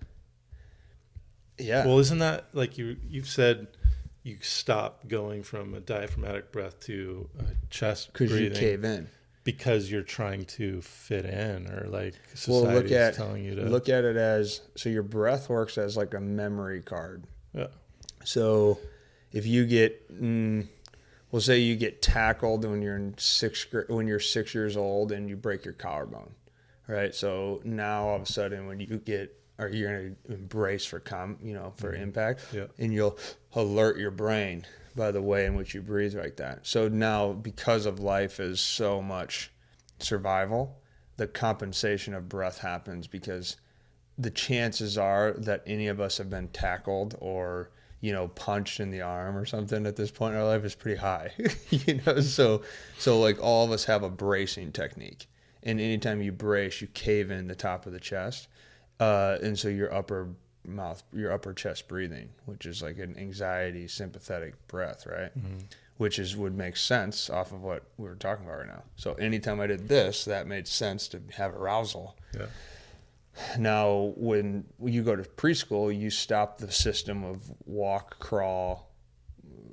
B: Well, isn't that like you've said you stop going from a diaphragmatic breath to a chest breathing
A: because you cave in
B: because you're trying to fit in, or like society is telling you to
A: look at it as, so your breath works as like a memory card.
B: Yeah.
A: So if you get we'll say you get tackled when you're 6 years old and you break your collarbone, right? So now all of a sudden when you're going to embrace for impact, and you'll alert your brain by the way in which you breathe like that. So now, because of life is so much survival, the compensation of breath happens because the chances are that any of us have been tackled or punched in the arm or something at this point in our life is pretty high. So like all of us have a bracing technique, and anytime you brace, you cave in the top of the chest, and so your upper chest breathing, which is like an anxiety sympathetic breath, right? Mm-hmm. Which would make sense off of what we were talking about right now. So anytime I did this, that made sense to have arousal. Yeah. Now, when you go to preschool, you stop the system of walk, crawl,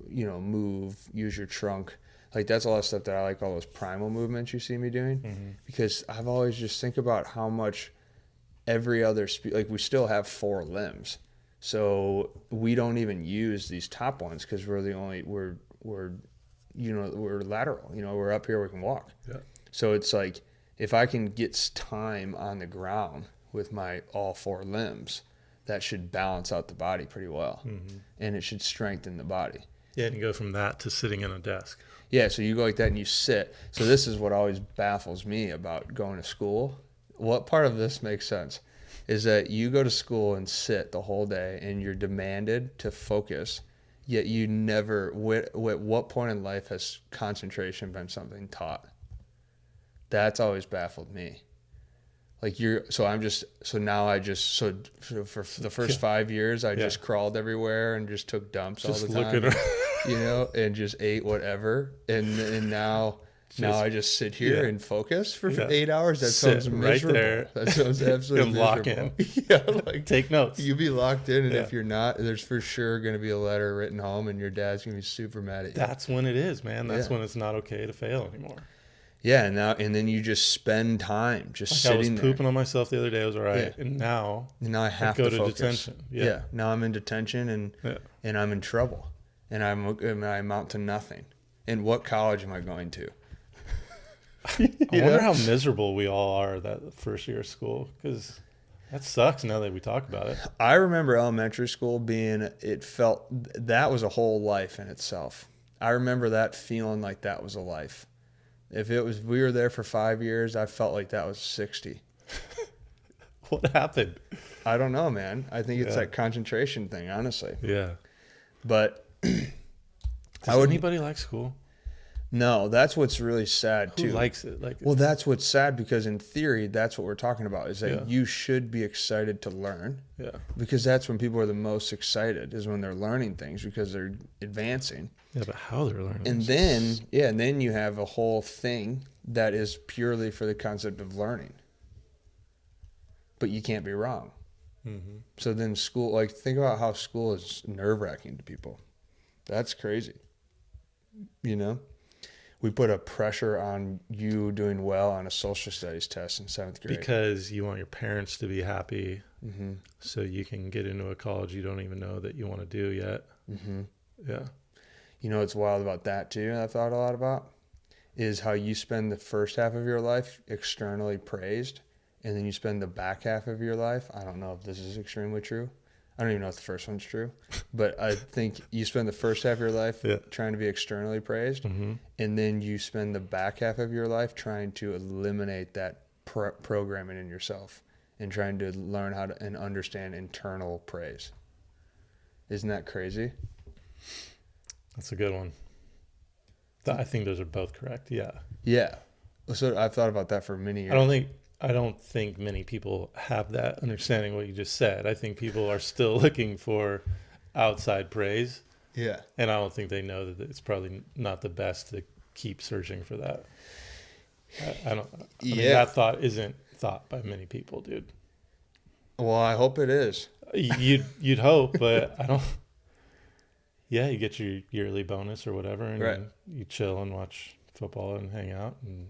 A: move, use your trunk. Like, that's all that stuff that I like, all those primal movements you see me doing, because I've always just think about how much every other, we still have 4 limbs. So we don't even use these top ones because we're lateral, we're up here, we can walk. Yeah. So it's like, if I can get time on the ground with my all 4 limbs, that should balance out the body pretty well. Mm-hmm. And it should strengthen the body.
B: Yeah, and you go from that to sitting in a desk.
A: Yeah, so you go like that and you sit. So this is what always baffles me about going to school. What part of this makes sense is that you go to school and sit the whole day and you're demanded to focus, yet you never, at what point in life has concentration been something taught? That's always baffled me. Like for the first 5 years, I just crawled everywhere and just took dumps all the time, and just ate whatever. And now I just sit here and focus for 8 hours. That sounds miserable. Right there. That sounds absolutely miserable.
B: Lock in. Like take notes.
A: You be locked in, and if you're not, there's for sure going to be a letter written home, and your dad's going to be super mad at you.
B: That's when it is, man. That's when it's not okay to fail anymore.
A: Yeah, and then you just spend time just sitting there.
B: I was pooping on myself the other day. I was all right, and now
A: I have to go to
B: detention.
A: Yeah, now I'm in detention, and I'm in trouble, and I amount to nothing. And what college am I going to?
B: I wonder how miserable we all are that first year of school, because that sucks now that we talk about it.
A: I remember elementary school that was a whole life in itself. I remember that feeling like that was a life. If we were there for 5 years, I felt like that was 60.
B: What happened?
A: I don't know, man. I think it's that concentration thing, honestly.
B: Yeah.
A: But
B: does anybody like school?
A: No, that's what's really sad too.
B: Who likes it?
A: Well, that's what's sad, because in theory, that's what we're talking about, is that you should be excited to learn. Yeah. Because that's when people are the most excited, is when they're learning things, because they're advancing.
B: Yeah, but how they're learning.
A: And then you have a whole thing that is purely for the concept of learning. But you can't be wrong. Mm-hmm. So then school, think about how school is nerve-wracking to people. That's crazy. We put a pressure on you doing well on a social studies test in 7th grade.
B: Because you want your parents to be happy, so you can get into a college you don't even know that you want to do yet. Mm-hmm. Yeah.
A: You know what's wild about that too, I've thought a lot about, is how you spend the first half of your life externally praised, and then you spend the back half of your life, I don't know if this is extremely true, I don't even know if the first one's true, but I think you spend the first half of your life trying to be externally praised, and then you spend the back half of your life trying to eliminate that programming in yourself and trying to learn how to and understand internal praise. Isn't that crazy?
B: That's a good one. I think those are both correct. Yeah.
A: Yeah. So I've thought about that for many years.
B: I don't think many people have that understanding what you just said. I think people are still looking for outside praise.
A: Yeah.
B: And I don't think they know that it's probably not the best to keep searching for that. I mean, that thought isn't thought by many people, dude.
A: Well, I hope it is.
B: You'd hope, but I don't. Yeah, you get your yearly bonus or whatever, and you chill and watch football and hang out, and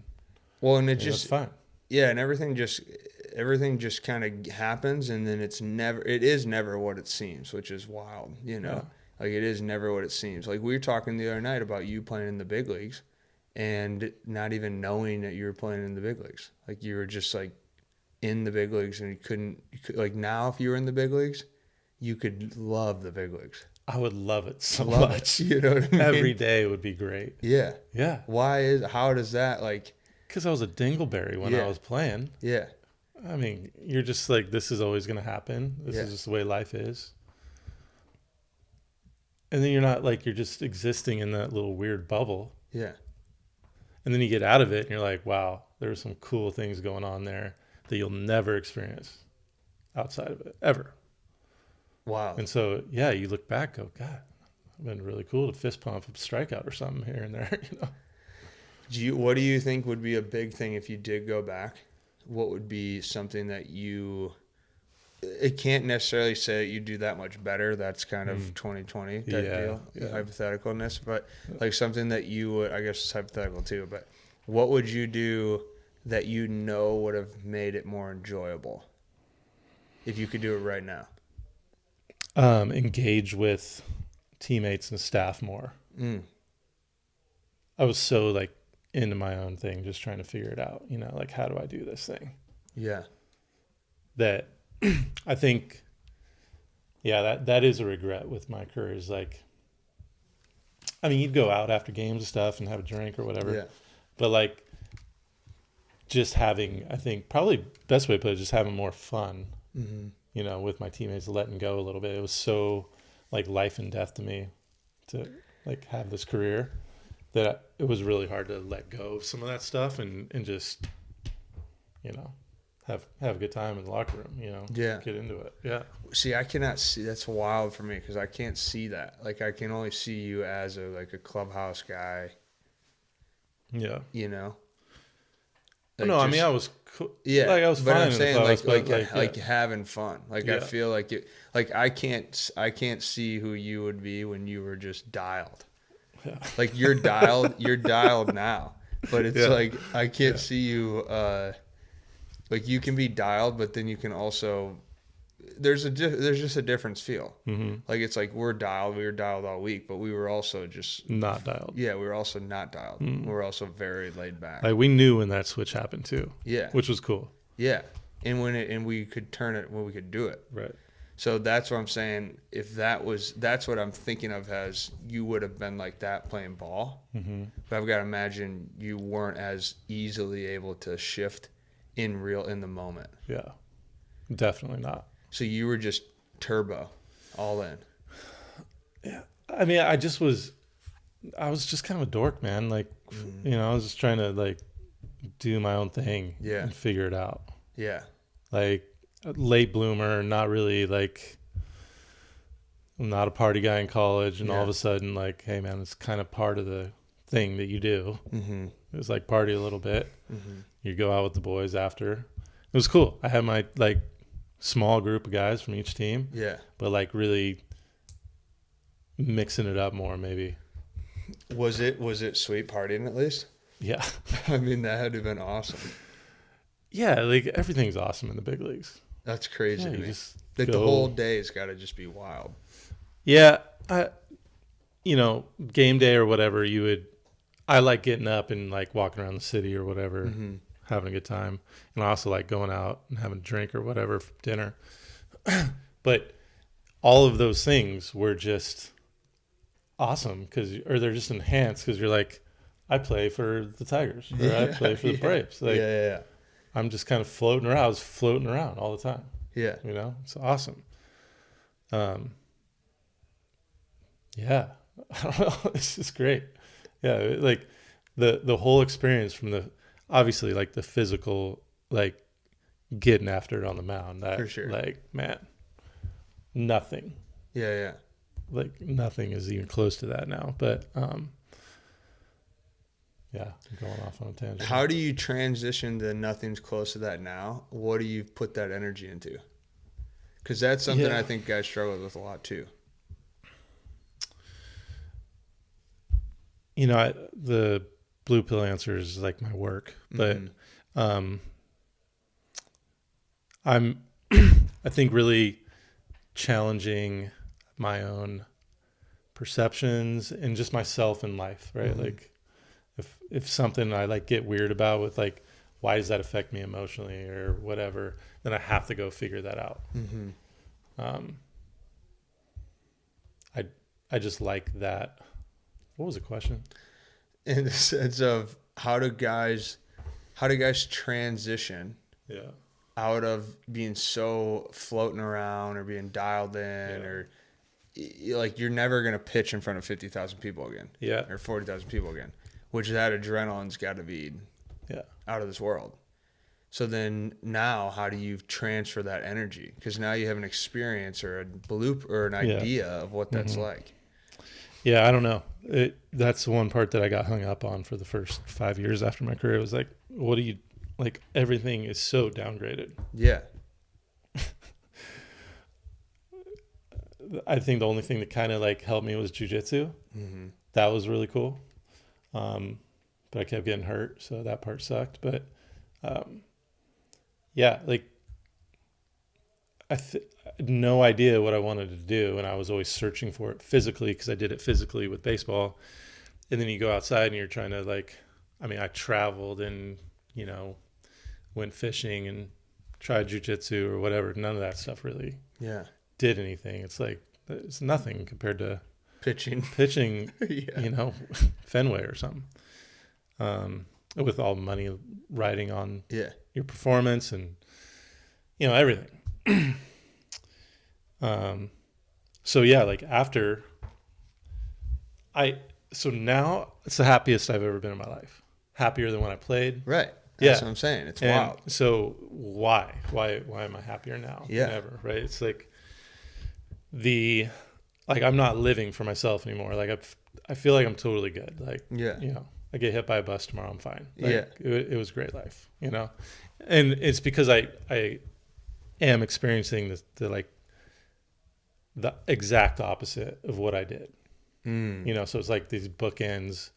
B: it's fine.
A: Yeah, and everything just kind of happens, and then it is never what it seems, which is wild, you know. Yeah. Like, it is never what it seems. Like, we were talking the other night about you playing in the big leagues and not even knowing that you were playing in the big leagues. Like, you were just like in the big leagues, and you could, like, now if you were in the big leagues, you could love the big leagues.
B: I would love it so much.
A: You know what I mean?
B: Every day would be great.
A: Yeah.
B: Yeah.
A: How does that, like...
B: Because I was a dingleberry when I was playing.
A: Yeah.
B: I mean, you're just like, this is always going to happen. This is just the way life is. And then you're not like, you're just existing in that little weird bubble.
A: Yeah.
B: And then you get out of it and you're like, wow, there's some cool things going on there that you'll never experience outside of it, ever.
A: Wow.
B: And so, yeah, you look back, go, God, it'd been really cool to fist pump a strikeout or something here and there, you know.
A: What do you think would be a big thing if you did go back? What would be something that it can't necessarily say that you do that much better. That's kind of 2020 type deal, hypotheticalness. But like something that you would, I guess it's hypothetical too, but what would you do that you know would have made it more enjoyable if you could do it right now?
B: Engage with teammates and staff more. I was so like into my own thing, just trying to figure it out, you know, like, how do I do this thing?
A: Yeah.
B: That I think, that is a regret with my career is like, I mean, you'd go out after games and stuff and have a drink or whatever, but like just having, I think probably best way to put it, just having more fun, you know, with my teammates, letting go a little bit. It was so like life and death to me to like have this career that it was really hard to let go of some of that stuff and just, you know, have a good time in the locker room, you know, get into it. Yeah.
A: See, I cannot see, that's wild for me because I can't see that. Like, I can only see you as a clubhouse guy.
B: Yeah.
A: You know?
B: Like, no, I mean, I was cool.
A: Yeah.
B: Like, I was
A: but
B: fine
A: I'm saying
B: clubhouse,
A: like having fun. Like, I feel like it, like I can't see who you would be when you were just dialed. Yeah. Like, you're dialed now, but it's like, I can't see you, like, you can be dialed, but then you can also, there's just a difference feel. Like, it's like we were dialed all week, but we were also just
B: not dialed.
A: Yeah, we were also not dialed. We were also very laid back.
B: Like, we knew when that switch happened too.
A: Yeah,
B: which was cool.
A: Yeah, and we could turn it when we could do it.
B: Right.
A: So that's what I'm saying. If that's what I'm thinking of as you would have been like that playing ball. But I've got to imagine you weren't as easily able to shift in the moment.
B: Yeah, definitely not.
A: So you were just turbo, all in.
B: Yeah, I mean, I was just kind of a dork, man. Like, you know, I was just trying to like do my own thing and figure it out.
A: Yeah.
B: Like, a late bloomer, not really like, I'm not a party guy in college, and all of a sudden, like, hey man, it's kind of part of the thing that you do. It was like party a little bit. You go out with the boys after. It was cool. I had my like small group of guys from each team. Yeah. But like really mixing it up more, maybe.
A: Was it sweet partying at least?
B: Yeah.
A: I mean, that had to have been awesome.
B: Yeah, like everything's awesome in the big leagues.
A: That's crazy to me.
B: Just
A: like the whole day's got to just be wild.
B: Yeah, you know, game day or whatever, I like getting up and like walking around the city or whatever, having a good time. And I also like going out and having a drink or whatever for dinner. But all of those things were just awesome or they're just enhanced because you're like, I play for the Tigers or I play for the Braves. Like, I'm just kind of floating around. I was floating around all the time.
A: Yeah.
B: You know, it's awesome. Yeah, I don't know. It's just great. Yeah. Like the whole experience from obviously like the physical, like getting after it on the mound, that,
A: for sure.
B: Like, man, nothing.
A: Yeah.
B: Like nothing is even close to that now, but, yeah, I'm going off on a tangent.
A: How do you transition to nothing's close to that now? What do you put that energy into? Because that's something I think guys struggle with a lot too.
B: You know, the blue pill answer is like my work, but I'm I think really challenging my own perceptions and just myself in life, right? Like if something I like get weird about with like, why does that affect me emotionally or whatever, then I have to go figure that out. I just like that. What was the question?
A: In the sense of how do guys transition out of being so floating around or being dialed in or like you're never going to pitch in front of 50,000 people again or 40,000 people again, which that adrenaline's got to be out of this world. So then now how do you transfer that energy? Because now you have an experience or a bloop or an idea of what that's like.
B: Yeah, I don't know. That's the one part that I got hung up on for the first 5 years after my career. It was like, what do you, like, everything is so downgraded.
A: Yeah.
B: I think the only thing that kind of like helped me was jujitsu. That was really cool. But I kept getting hurt, so that part sucked. But yeah, like I had no idea what I wanted to do, and I was always searching for it physically because I did it physically with baseball. And then you go outside and you're trying to like, I mean, I traveled and, you know, went fishing and tried jujitsu or whatever. None of that stuff really did anything. It's like, it's nothing compared to pitching, you know, Fenway or something. With all the money riding on your performance and, you know, everything. So yeah, like after so now it's the happiest I've ever been in my life. Happier than when I played.
A: Right. That's what I'm saying. It's wild.
B: So why am I happier now than ever? Right. It's like I'm not living for myself anymore. Like I feel like I'm totally good. Like, you know, I get hit by a bus tomorrow, I'm fine. Like, it was a great life, you know? And it's because I am experiencing the exact opposite of what I did. You know, so it's like these bookends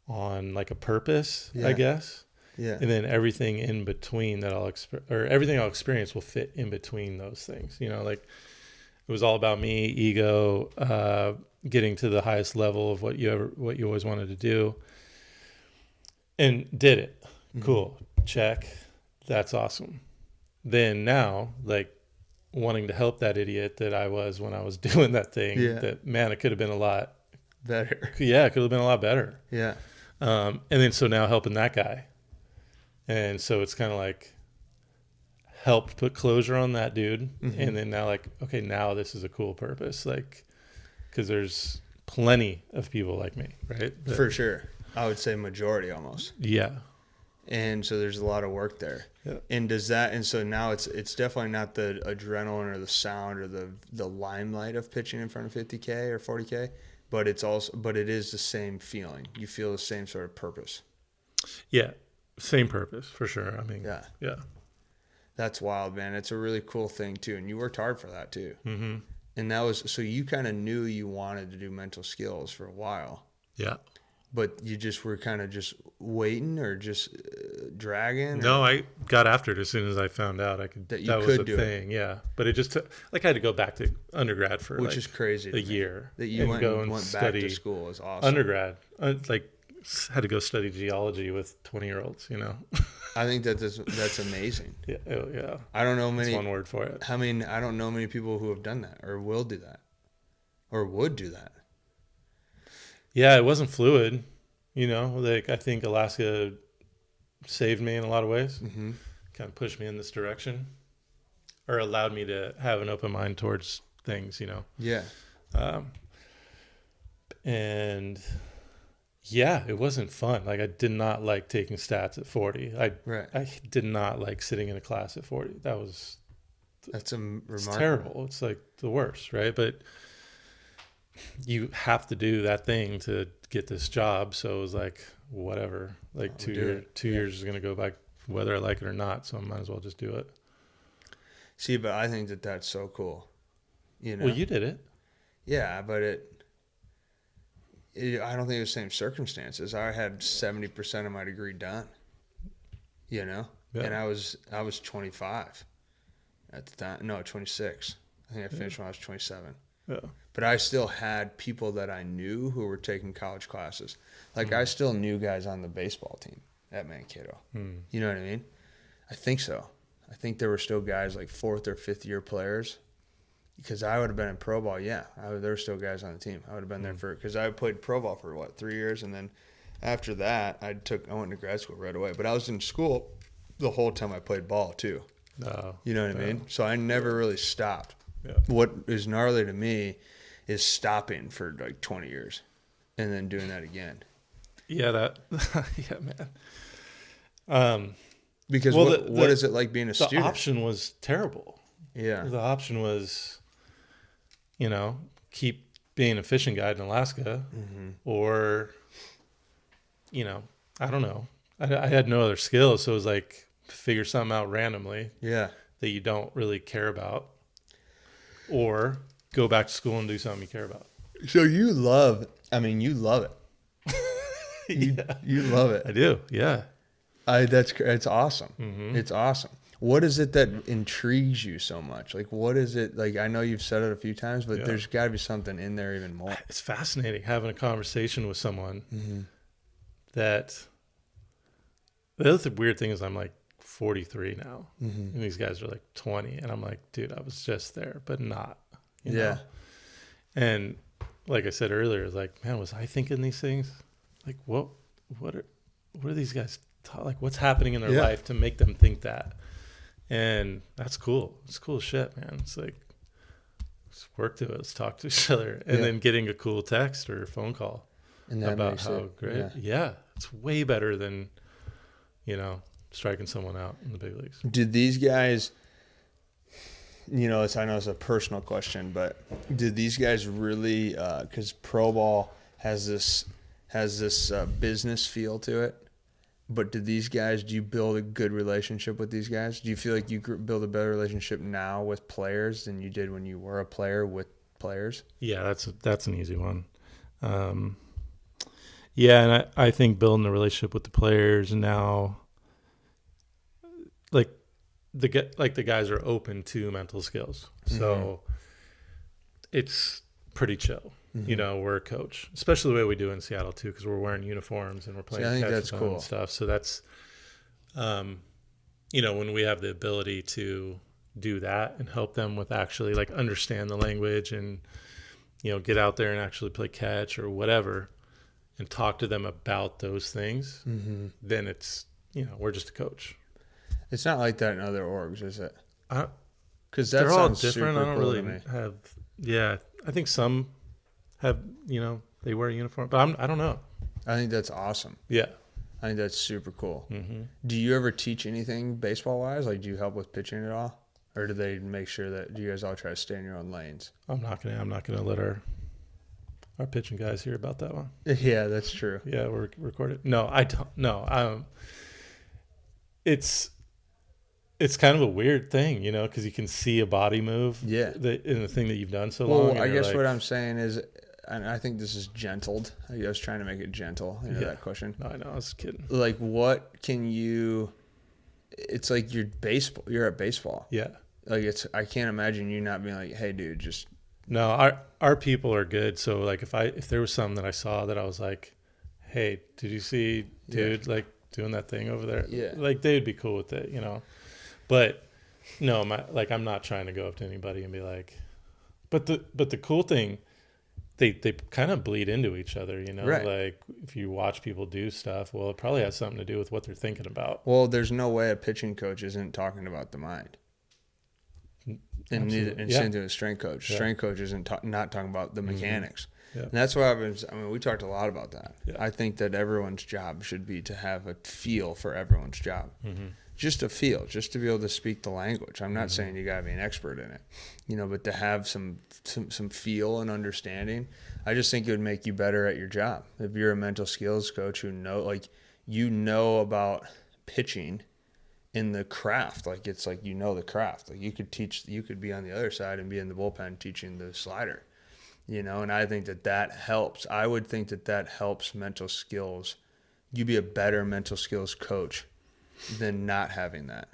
B: on like a purpose, I guess. Yeah. And then everything in between that everything I'll experience will fit in between those things. You know, like it was all about me, ego, getting to the highest level of what you always wanted to do. And did it. Cool. Check. That's awesome. Then now, like, wanting to help that idiot that I was when I was doing that thing, that, man, it could have been a lot
A: better.
B: Yeah, it could have been a lot better.
A: Yeah.
B: And then so now helping that guy. And so it's kind of like helped put closure on that dude. And then now like, okay, now this is a cool purpose. Like, because there's plenty of people like me, right?
A: For sure. I would say majority almost.
B: Yeah.
A: And so there's a lot of work there. Yeah. And so now it's definitely not the adrenaline or the sound or the limelight of pitching in front of 50K or 40K, but it is the same feeling. You feel the same sort of purpose.
B: Yeah. Same purpose for sure. I mean, yeah.
A: That's wild, man. It's a really cool thing too. And you worked hard for that too. And that was, so you kind of knew you wanted to do mental skills for a while.
B: Yeah.
A: But you just were kind of just waiting or just dragging?
B: No, I got after it as soon as I found out I could. That was a thing, yeah. But it just took, like, I had to go back to undergrad for
A: which is crazy.
B: A year.
A: That you went back to school is awesome.
B: Undergrad, like had to go study geology with 20-year-olds, you know.
A: I think that's amazing.
B: Yeah, yeah.
A: I don't know many.
B: That's one word for it.
A: I mean, I don't know many people who have done that or will do that or would do that.
B: Yeah, it wasn't fluid, you know. Like, I think Alaska saved me in a lot of ways.
A: Mm-hmm.
B: Kind of pushed me in this direction, or allowed me to have an open mind towards things, you know.
A: Yeah.
B: And yeah, it wasn't fun. Like, I did not like taking stats at 40. I did not like sitting in a class at 40. That's remarkable. It's terrible. It's like the worst, right? But you have to do that thing to get this job. So it was like, whatever. Like, 2 years is going to go by whether I like it or not. So I might as well just do it.
A: See, but I think that's so cool. You know?
B: Well, you did it.
A: Yeah, but I don't think it was the same circumstances. I had 70% of my degree done, you know? Yeah. And I was 25 at the time. No, 26. I think I finished when I was 27. Yeah. But I still had people that I knew who were taking college classes. Like, I still knew guys on the baseball team at Mankato. You know what I mean? I think so. I think there were still guys like 4th or 5th year players. Because I would have been in pro ball, yeah. There were still guys on the team. I would have been there because I played pro ball for 3 years, and then after that, I went to grad school right away. But I was in school the whole time I played ball too. You know what I mean? So I never really stopped. Yeah. What is gnarly to me is stopping for like 20 years and then doing that again.
B: Yeah, man.
A: Because what is it like being a student?
B: The option was terrible.
A: Yeah.
B: The option was, you know, keep being a fishing guide in Alaska, or, you know, I don't know. I had no other skills, so it was like figure something out randomly.
A: Yeah.
B: That you don't really care about, or go back to school and do something you care about.
A: So you love it. You love it.
B: I do. Yeah.
A: It's awesome. It's awesome. What is it that intrigues you so much? Like, what is it? Like, I know you've said it a few times, but there's got to be something in there even more.
B: It's fascinating having a conversation with someone that. The other weird thing is I'm like 43 now, and these guys are like 20, and I'm like, dude, I was just there, but not. You know? And like I said earlier, it's like, man, was I thinking these things? Like, what are these guys? Like, what's happening in their life to make them think that? And that's cool. It's cool shit, man. It's like, let's work to it. Let's talk to each other. And then getting a cool text or phone call about how great. Yeah. It's way better than, you know, striking someone out in the big leagues.
A: Did these guys, you know, I know it's a personal question, but did these guys really, because pro ball has this business feel to it? But do you build a good relationship with these guys? Do you feel like you build a better relationship now with players than you did when you were a player with players?
B: Yeah, that's an easy one. Yeah, and I think building a relationship with the players now, like the guys are open to mental skills, so it's pretty chill. You know, we're a coach, especially the way we do in Seattle too, because we're wearing uniforms and we're playing.
A: I think that's cool
B: and stuff. So that's, you know, when we have the ability to do that and help them with actually like understand the language and, you know, get out there and actually play catch or whatever, and talk to them about those things, then it's, you know, we're just a coach.
A: It's not like that in other orgs, is it?
B: Because they're all different. I don't really have. Yeah, I think some have, you know, they wear a uniform, but I don't know.
A: I think that's awesome.
B: Yeah.
A: I think that's super cool. Do you ever teach anything baseball wise? Like, do you help with pitching at all? Or do they make sure that you guys all try to stay in your own lanes?
B: I'm not gonna let our pitching guys hear about that one.
A: Yeah, that's true.
B: Yeah, we're recorded. No, I don't. No, it's kind of a weird thing, you know, because you can see a body move. Yeah. In the thing that you've done so long.
A: Well, I guess what I'm saying is, and I think this is gentled. I was trying to make it gentle. You know that question?
B: No, I know. I was kidding.
A: Like, what can you? It's like you're at baseball.
B: Yeah.
A: Like, I can't imagine you not being like, hey, dude, just.
B: No, our people are good. So like, if there was something that I saw that I was like, hey, did you see dude like doing that thing over there?
A: Yeah.
B: Like they'd be cool with it, But no, I'm not trying to go up to anybody and be like, but the cool thing, they kind of bleed into each other,
A: Right.
B: Like if you watch people do stuff, well, it probably has something to do with what they're thinking about.
A: Well, there's no way a pitching coach isn't talking about the mind. And same thing with strength coach. Strength coach isn't not talking about the mechanics.
B: Yeah.
A: And that's why we talked a lot about that.
B: Yeah.
A: I think that everyone's job should be to have a feel for everyone's job. Just a feel, just to be able to speak the language. I'm not saying you got to be an expert in it, but to have some feel and understanding, I just think it would make you better at your job. If you're a mental skills coach who know about pitching in the craft, it's like the craft. Like you could be on the other side and be in the bullpen teaching the slider, and I think that helps. I would think that helps mental skills. You'd be a better mental skills coach than not having that.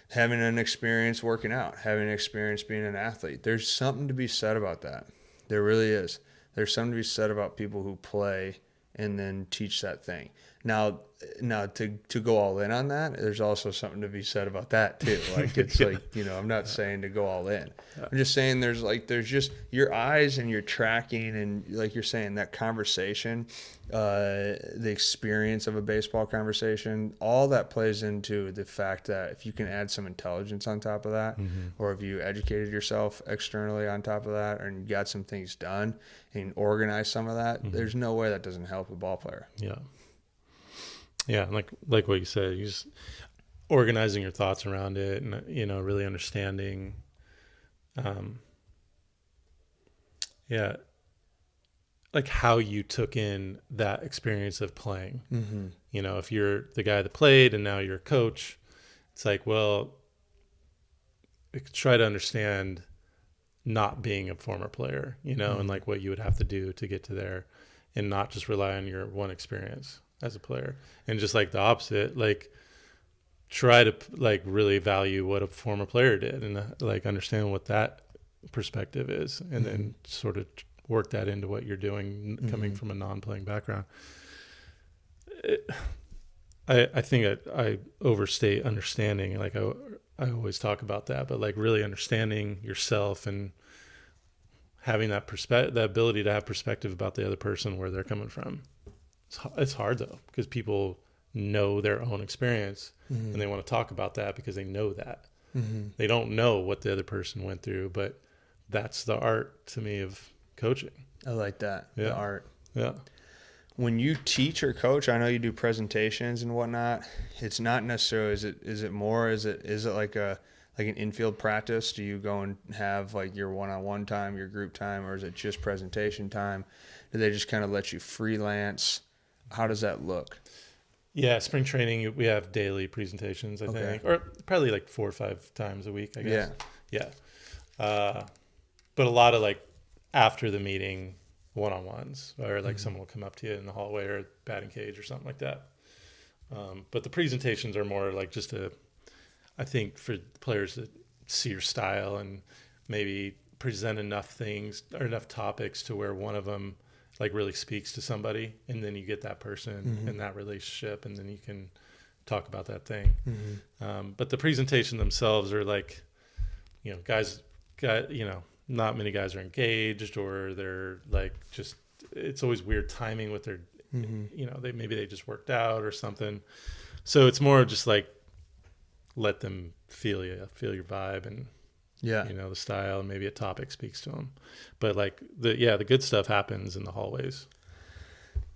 A: Having an experience working out, having an experience being an athlete. There's something to be said about that. There really is. There's something to be said about people who play and then teach that thing. Now to go all in on that, there's also something to be said about that too. Like it's I'm not saying to go all in. I'm just saying there's just your eyes and your tracking and like you're saying that conversation, the experience of a baseball conversation, all that plays into the fact that if you can add some intelligence on top of that, or if you educated yourself externally on top of that, and got some things done and organize some of that, there's no way that doesn't help a ball player.
B: Yeah. Yeah, like what you said, you just organizing your thoughts around it, and really understanding, like how you took in that experience of playing. If you're the guy that played and now you're a coach, it's like, well, try to understand not being a former player, and like what you would have to do to get to there, and not just rely on your one experience as a player. And just like the opposite, like try to like really value what a former player did and like understand what that perspective is, and then sort of work that into what you're doing coming from a non-playing background. I think I overstate understanding. Like I always talk about that, but like really understanding yourself and having that that ability to have perspective about the other person, where they're coming from. It's hard though, because people know their own experience and they want to talk about that because they know that. They don't know what the other person went through, but that's the art to me of coaching.
A: I like that.
B: Yeah.
A: The art.
B: Yeah.
A: When you teach or coach, I know you do presentations and whatnot. It's not necessarily, is it like an infield practice? Do you go and have like your one-on-one time, your group time, or is it just presentation time? Do they just kind of let you freelance? How does that look?
B: Yeah, spring training, we have daily presentations, I think, or probably like 4 or 5 times a week, I guess. Yeah. But a lot of like after the meeting one-on-ones, or like someone will come up to you in the hallway or batting cage or something like that. But the presentations are more like just I think for players that see your style and maybe present enough things or enough topics to where one of them like really speaks to somebody, and then you get that person and that relationship, and then you can talk about that thing. But the presentation themselves are like, not many guys are engaged, or they're like, just, it's always weird timing with their, they just worked out or something. So it's more just like, let them feel your vibe, and the style, and maybe a topic speaks to them. But like the good stuff happens in the hallways.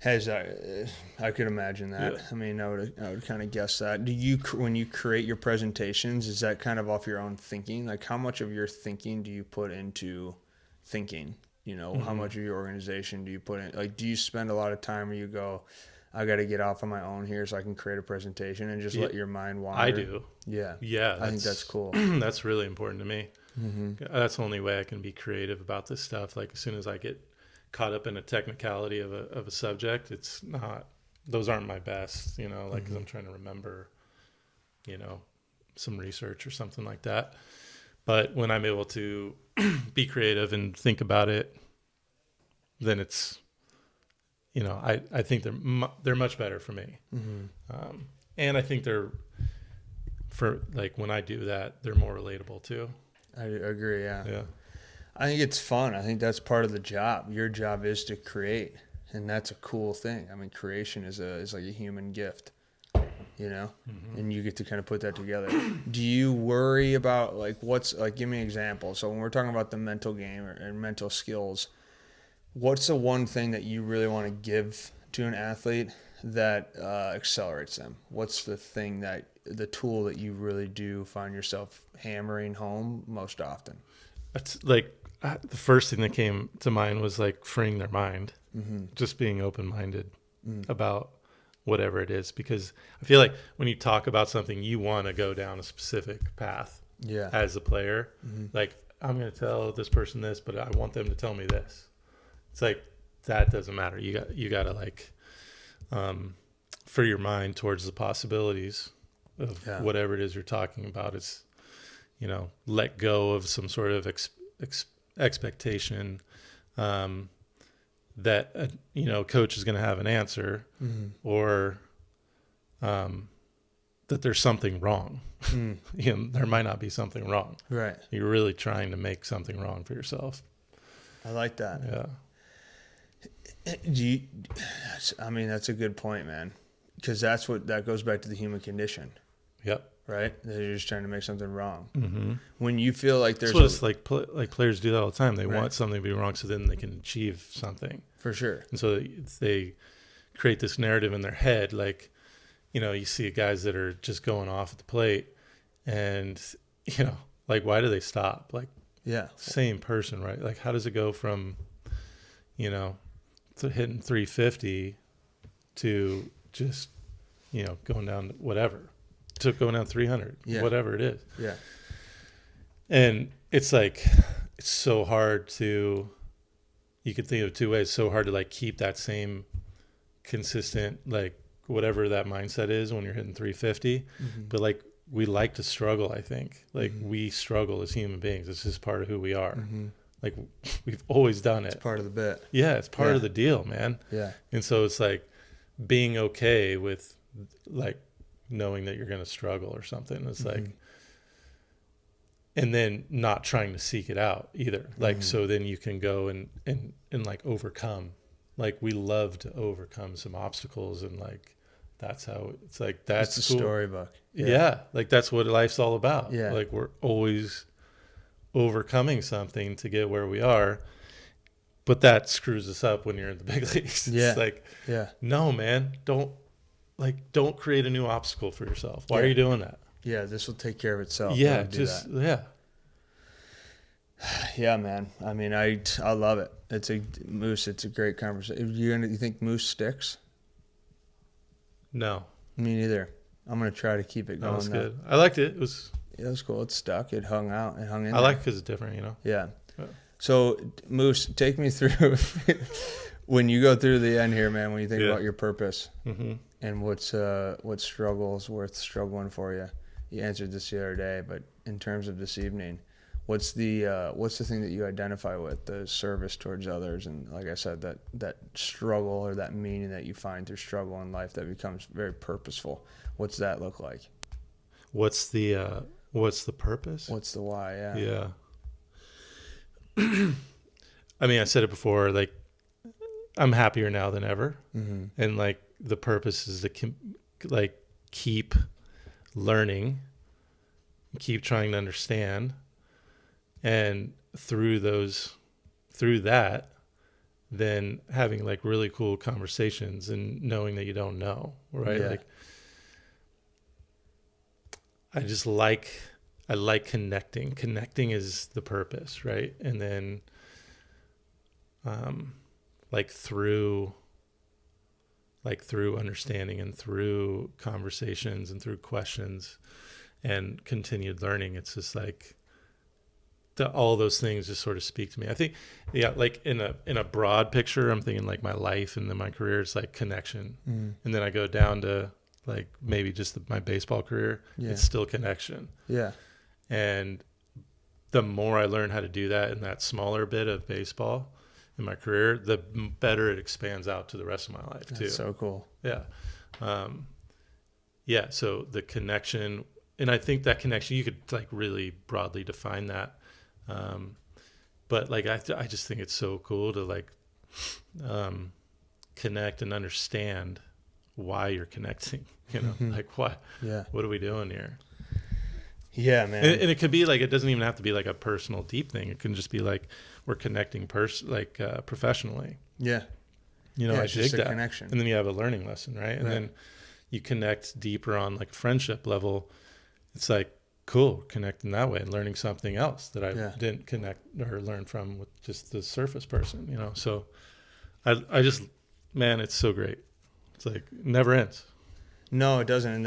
A: I could imagine that. Yeah. I mean, I would kind of guess that. When you create your presentations, is that kind of off your own thinking? Like, how much of your thinking do you put into thinking? How much of your organization do you put in? Like, do you spend a lot of time where you go, I got to get off on my own here so I can create a presentation, and just let your mind wander?
B: I do.
A: Yeah. I think that's cool.
B: That's really important to me. That's the only way I can be creative about this stuff. Like, as soon as I get caught up in a technicality of a subject, it's not, those aren't my best, like, because I'm trying to remember, some research or something like that. But when I'm able to be creative and think about it, then it's I think they're much better for me. And I think they're, for like, when I do that, they're more relatable too.
A: I agree. Yeah.
B: Yeah.
A: I think it's fun. I think that's part of the job. Your job is to create, and that's a cool thing. I mean, creation is like a human gift, and you get to kind of put that together. Do you worry about like give me an example. So when we're talking about the mental game and mental skills, what's the one thing that you really want to give to an athlete that accelerates them? What's the tool that you really do find yourself hammering home most often?
B: It's like the first thing that came to mind was like freeing their mind, just being open-minded about whatever it is. Because I feel like when you talk about something, you want to go down a specific path as a player. Like, I'm going to tell this person this, but I want them to tell me this. It's like, that doesn't matter. You got to like free your mind towards the possibilities of whatever it is you're talking about. It's, let go of some sort of expectation that coach is going to have an answer, or that there's something wrong. There might not be something wrong.
A: Right.
B: You're really trying to make something wrong for yourself.
A: I like that.
B: Yeah.
A: That's a good point, man. Because that goes back to the human condition.
B: Yep.
A: Right? They're just trying to make something wrong.
B: Mm-hmm.
A: When you feel like there's...
B: That's what it's like players do that all the time. They want something to be wrong so then they can achieve something.
A: For sure.
B: And so they create this narrative in their head. Like, you see guys that are just going off at the plate and, like, why do they stop? Like, same person, right? Like, how does it go from, to hitting 350 to just, going down whatever, to going down 300, whatever it is.
A: Yeah.
B: And it's like, it's so hard to, you could think of two ways, so hard to like keep that same consistent, like whatever that mindset is when you're hitting 350. But like, we like to struggle, I think. Like we struggle as human beings. It's just part of who we are. Like we've always done it.
A: It's part of the bit.
B: Yeah, it's part of the deal, man.
A: Yeah.
B: And so it's like being okay with like knowing that you're going to struggle or something. It's like, and then not trying to seek it out either. Like, so then you can go and like overcome. Like we love to overcome some obstacles, and like, that's how it's like, that's
A: it's
B: cool.
A: a storybook.
B: Yeah. Like that's what life's all about.
A: Yeah.
B: Like we're always overcoming something to get where we are, but that screws us up when you're in the big leagues. It's like, no, man, don't create a new obstacle for yourself. Why are you doing that?
A: Yeah, this will take care of itself.
B: Yeah,
A: Yeah, man. I mean, I love it. It's a great conversation. You think Moose sticks?
B: No.
A: Me neither. I'm gonna try to keep it going.
B: That was good. I liked it. It was
A: cool. It stuck. It hung out. It hung in.
B: I like it because it's different,
A: Yeah. So Moose, take me through when you go through the end here, man. When you think about your purpose and what struggles worth struggling for you. You answered this the other day, but in terms of this evening, what's the thing that you identify with? The service towards others, and like I said, that struggle or that meaning that you find through struggle in life that becomes very purposeful. What's that look like?
B: What's the purpose?
A: What's the why?
B: Yeah. I mean, I said it before, like I'm happier now than ever. And like the purpose is to keep learning, keep trying to understand. And through that, then having like really cool conversations and knowing that you don't know, right?
A: Yeah.
B: Like I like connecting. Connecting is the purpose, right? And then, through understanding and through conversations and through questions and continued learning, it's just like all those things just sort of speak to me. I think, like in a broad picture, I'm thinking like my life and then my career is like connection. And then I go down to like maybe just my baseball career. It's still connection.
A: Yeah.
B: And the more I learn how to do that in that smaller bit of baseball, in my career, the better it expands out to the rest of my life too.
A: That's so cool.
B: Yeah. Yeah. So the connection, and I think that connection, you could like really broadly define that. But like, I just think it's so cool to like, connect and understand why you're connecting, you know, like what are we doing here?
A: Yeah, man.
B: And it could be like, it doesn't even have to be like a personal deep thing. It can just be like, we're connecting professionally.
A: Yeah.
B: You know,
A: yeah,
B: I
A: it's
B: dig
A: just a
B: that.
A: connection.
B: And then you have a learning lesson, right? And then you connect deeper on like a friendship level. It's like, cool, connecting that way and learning something else that I didn't connect or learn from with just the surface person, you know? So I just, man, it's so great. It's like, never ends.
A: No, it doesn't. And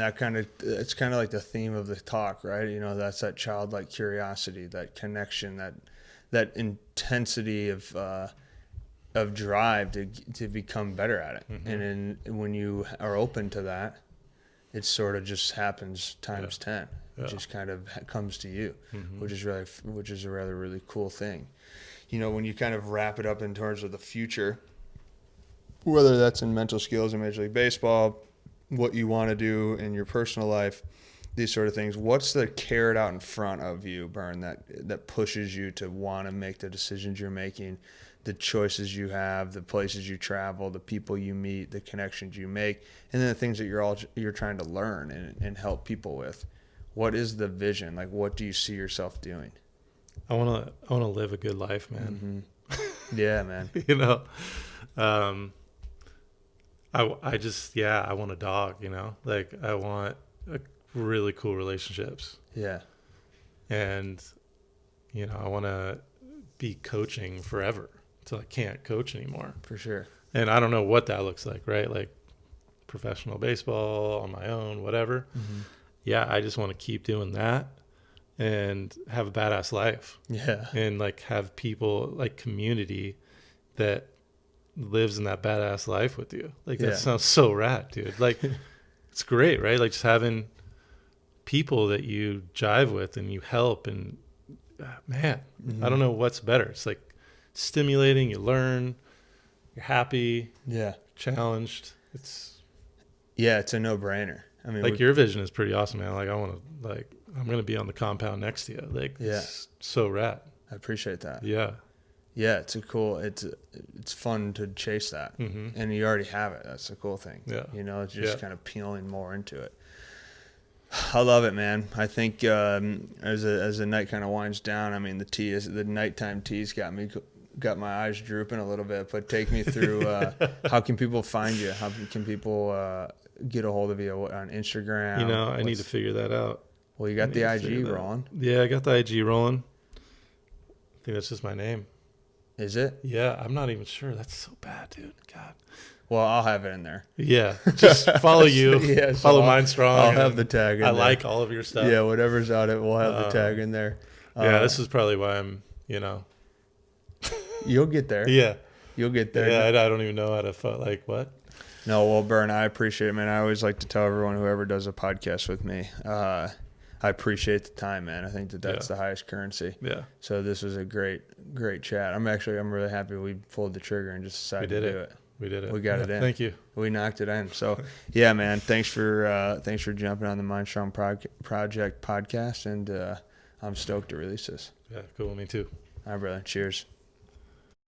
A: it's kind of like the theme of the talk, right? You know, that's that childlike curiosity, that connection, that intensity of drive to become better at it. And when you are open to that, it sort of just happens times 10. It just kind of comes to you, which is a rather really cool thing. You know, when you kind of wrap it up in terms of the future, whether that's in mental skills in Major League Baseball, what you want to do in your personal life, these sort of things. What's the carrot out in front of you, Bern, that pushes you to want to make the decisions you're making, the choices you have, the places you travel, the people you meet, the connections you make, and then the things that you're trying to learn and help people with? What is the vision? Like, what do you see yourself doing?
B: I want to live a good life, man.
A: Yeah, man.
B: You know, I want a dog, you know, like I want really cool relationships.
A: Yeah.
B: And, you know, I want to be coaching forever until I can't coach anymore.
A: For sure.
B: And I don't know what that looks like, right? Like professional baseball on my own, whatever. Yeah. I just want to keep doing that and have a badass life.
A: Yeah.
B: And like have people, like community that lives in that badass life with you. Like that sounds so rad, dude. Like it's great, right? Like just having people that you jive with and you help, and man, I don't know what's better. It's like stimulating, you learn, you're happy, challenged. It's
A: a no-brainer. I mean,
B: like your vision is pretty awesome, man. Like I'm going to be on the compound next to you. Like it's so rad.
A: I appreciate that.
B: Yeah,
A: it's fun to chase that, and you already have it. That's the cool thing.
B: Yeah,
A: you know, it's just kind of peeling more into it. I love it, man. I think as the night kind of winds down, I mean, the nighttime tea's got my eyes drooping a little bit. But take me through how can people find you? How can people get a hold of you on Instagram?
B: You know, I need to figure that out.
A: Well, you got the IG rolling.
B: Yeah, I got the IG rolling. I think that's just my name.
A: Is it?
B: Yeah, I'm not even sure. That's so bad, dude. God.
A: Well, I'll have it in there.
B: Yeah, just follow you. Follow MindStrong.
A: I'll have the tag in there.
B: I like all of your stuff.
A: Yeah, whatever's on it, we'll have the tag in there.
B: This is probably why I'm, you know.
A: You'll get there.
B: Yeah.
A: You'll get there.
B: Yeah, I don't even know how to, like, what?
A: No, well, Bern, I appreciate it, man. I always like to tell everyone, whoever does a podcast with me, I appreciate the time, man. I think that's the highest currency.
B: Yeah.
A: So this was a great chat. I'm really happy we pulled the trigger and just decided to do it.
B: We did it.
A: We got it in.
B: Thank you.
A: We knocked it in. So yeah, man. Thanks for jumping on the MindStrong Project podcast, and I'm stoked to release this.
B: Yeah, cool. Me too.
A: All right, brother. Cheers.